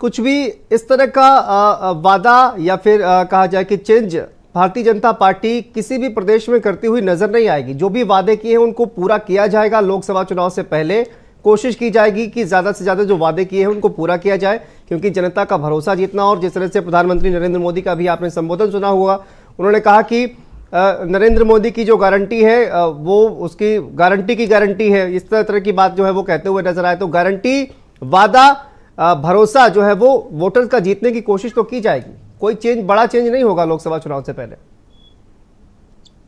कुछ भी इस तरह का वादा या फिर कहा जाए कि चेंज भारतीय जनता पार्टी किसी भी प्रदेश में करती हुई नजर नहीं आएगी। जो भी वादे किए हैं उनको पूरा किया जाएगा। लोकसभा चुनाव से पहले कोशिश की जाएगी कि ज्यादा से ज्यादा जो वादे किए हैं उनको पूरा किया जाए, क्योंकि जनता का भरोसा जीतना। और जिस तरह से प्रधानमंत्री नरेंद्र मोदी का भी आपने संबोधन सुना होगा, उन्होंने कहा कि नरेंद्र मोदी की जो गारंटी है वो उसकी गारंटी की गारंटी है। इस तरह की बात जो है वो कहते हुए नजर आए। तो गारंटी, वादा, भरोसा जो है वो वोटर्स का जीतने की कोशिश तो की जाएगी। कोई चेंज, बड़ा चेंज नहीं होगा लोकसभा चुनाव से पहले।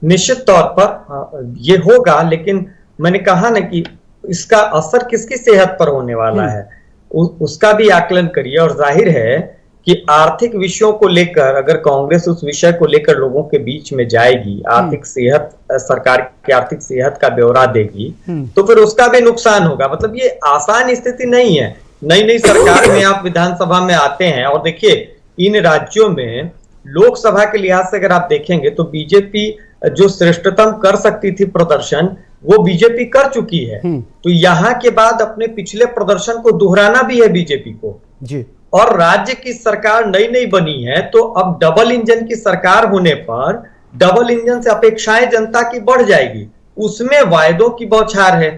निश्चित तौर पर ये होगा, लेकिन मैंने कहा ना कि इसका असर किसकी सेहत पर होने वाला है उसका भी आकलन करिए। और जाहिर है कि आर्थिक विषयों को लेकर अगर कांग्रेस उस विषय को लेकर लोगों के बीच में जाएगी, आर्थिक सेहत, सरकार की आर्थिक सेहत का ब्यौरा देगी, तो फिर उसका भी नुकसान होगा। मतलब ये आसान स्थिति नहीं है। नई नई सरकार में आप विधानसभा में आते हैं और देखिए इन राज्यों में लोकसभा के लिहाज से अगर आप देखेंगे तो बीजेपी जो श्रेष्ठतम कर सकती थी प्रदर्शन, वो बीजेपी कर चुकी है। तो यहाँ के बाद अपने पिछले प्रदर्शन को दोहराना भी है बीजेपी को जी। और राज्य की सरकार नई नई बनी है, तो अब डबल इंजन की सरकार होने पर डबल इंजन से अपेक्षाएं जनता की बढ़ जाएगी, उसमें वायदों की बौछार है।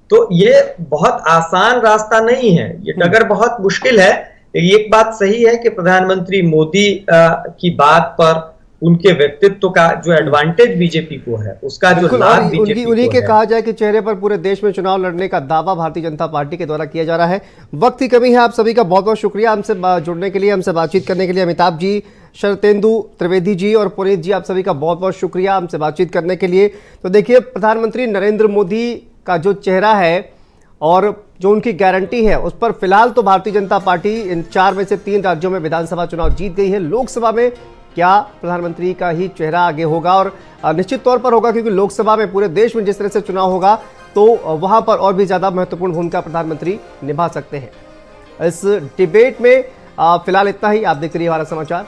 तो ये बहुत आसान रास्ता नहीं है, ये डगर बहुत मुश्किल है। एक बात सही है कि प्रधानमंत्री मोदी की बात पर उनके व्यक्तित्व का जो एडवांटेज बीजेपी को है, उसका जो लाभ बीजेपी को उन्हीं के है। कहा जाए कि चेहरे पर पूरे देश में चुनाव लड़ने का दावा भारतीय जनता पार्टी के द्वारा किया जा रहा है। वक्त की कमी है। आप सभी का बहुत बहुत शुक्रिया हमसे जुड़ने के लिए, हमसे बातचीत करने के लिए। अमिताभ जी, शरतेंदु त्रिवेदी जी और पुनीत जी, आप सभी का बहुत बहुत शुक्रिया हमसे बातचीत करने के लिए। तो देखिए, प्रधानमंत्री नरेंद्र मोदी का जो चेहरा है और जो उनकी गारंटी है, उस पर फिलहाल तो भारतीय जनता पार्टी इन 4 में से 3 राज्यों में विधानसभा चुनाव जीत गई है। लोकसभा में क्या प्रधानमंत्री का ही चेहरा आगे होगा? और निश्चित तौर पर होगा, क्योंकि लोकसभा में पूरे देश में जिस तरह से चुनाव होगा तो वहां पर और भी ज्यादा महत्वपूर्ण भूमिका प्रधानमंत्री निभा सकते हैं। इस डिबेट में फिलहाल इतना ही। आप देखते रहिए हमारा समाचार।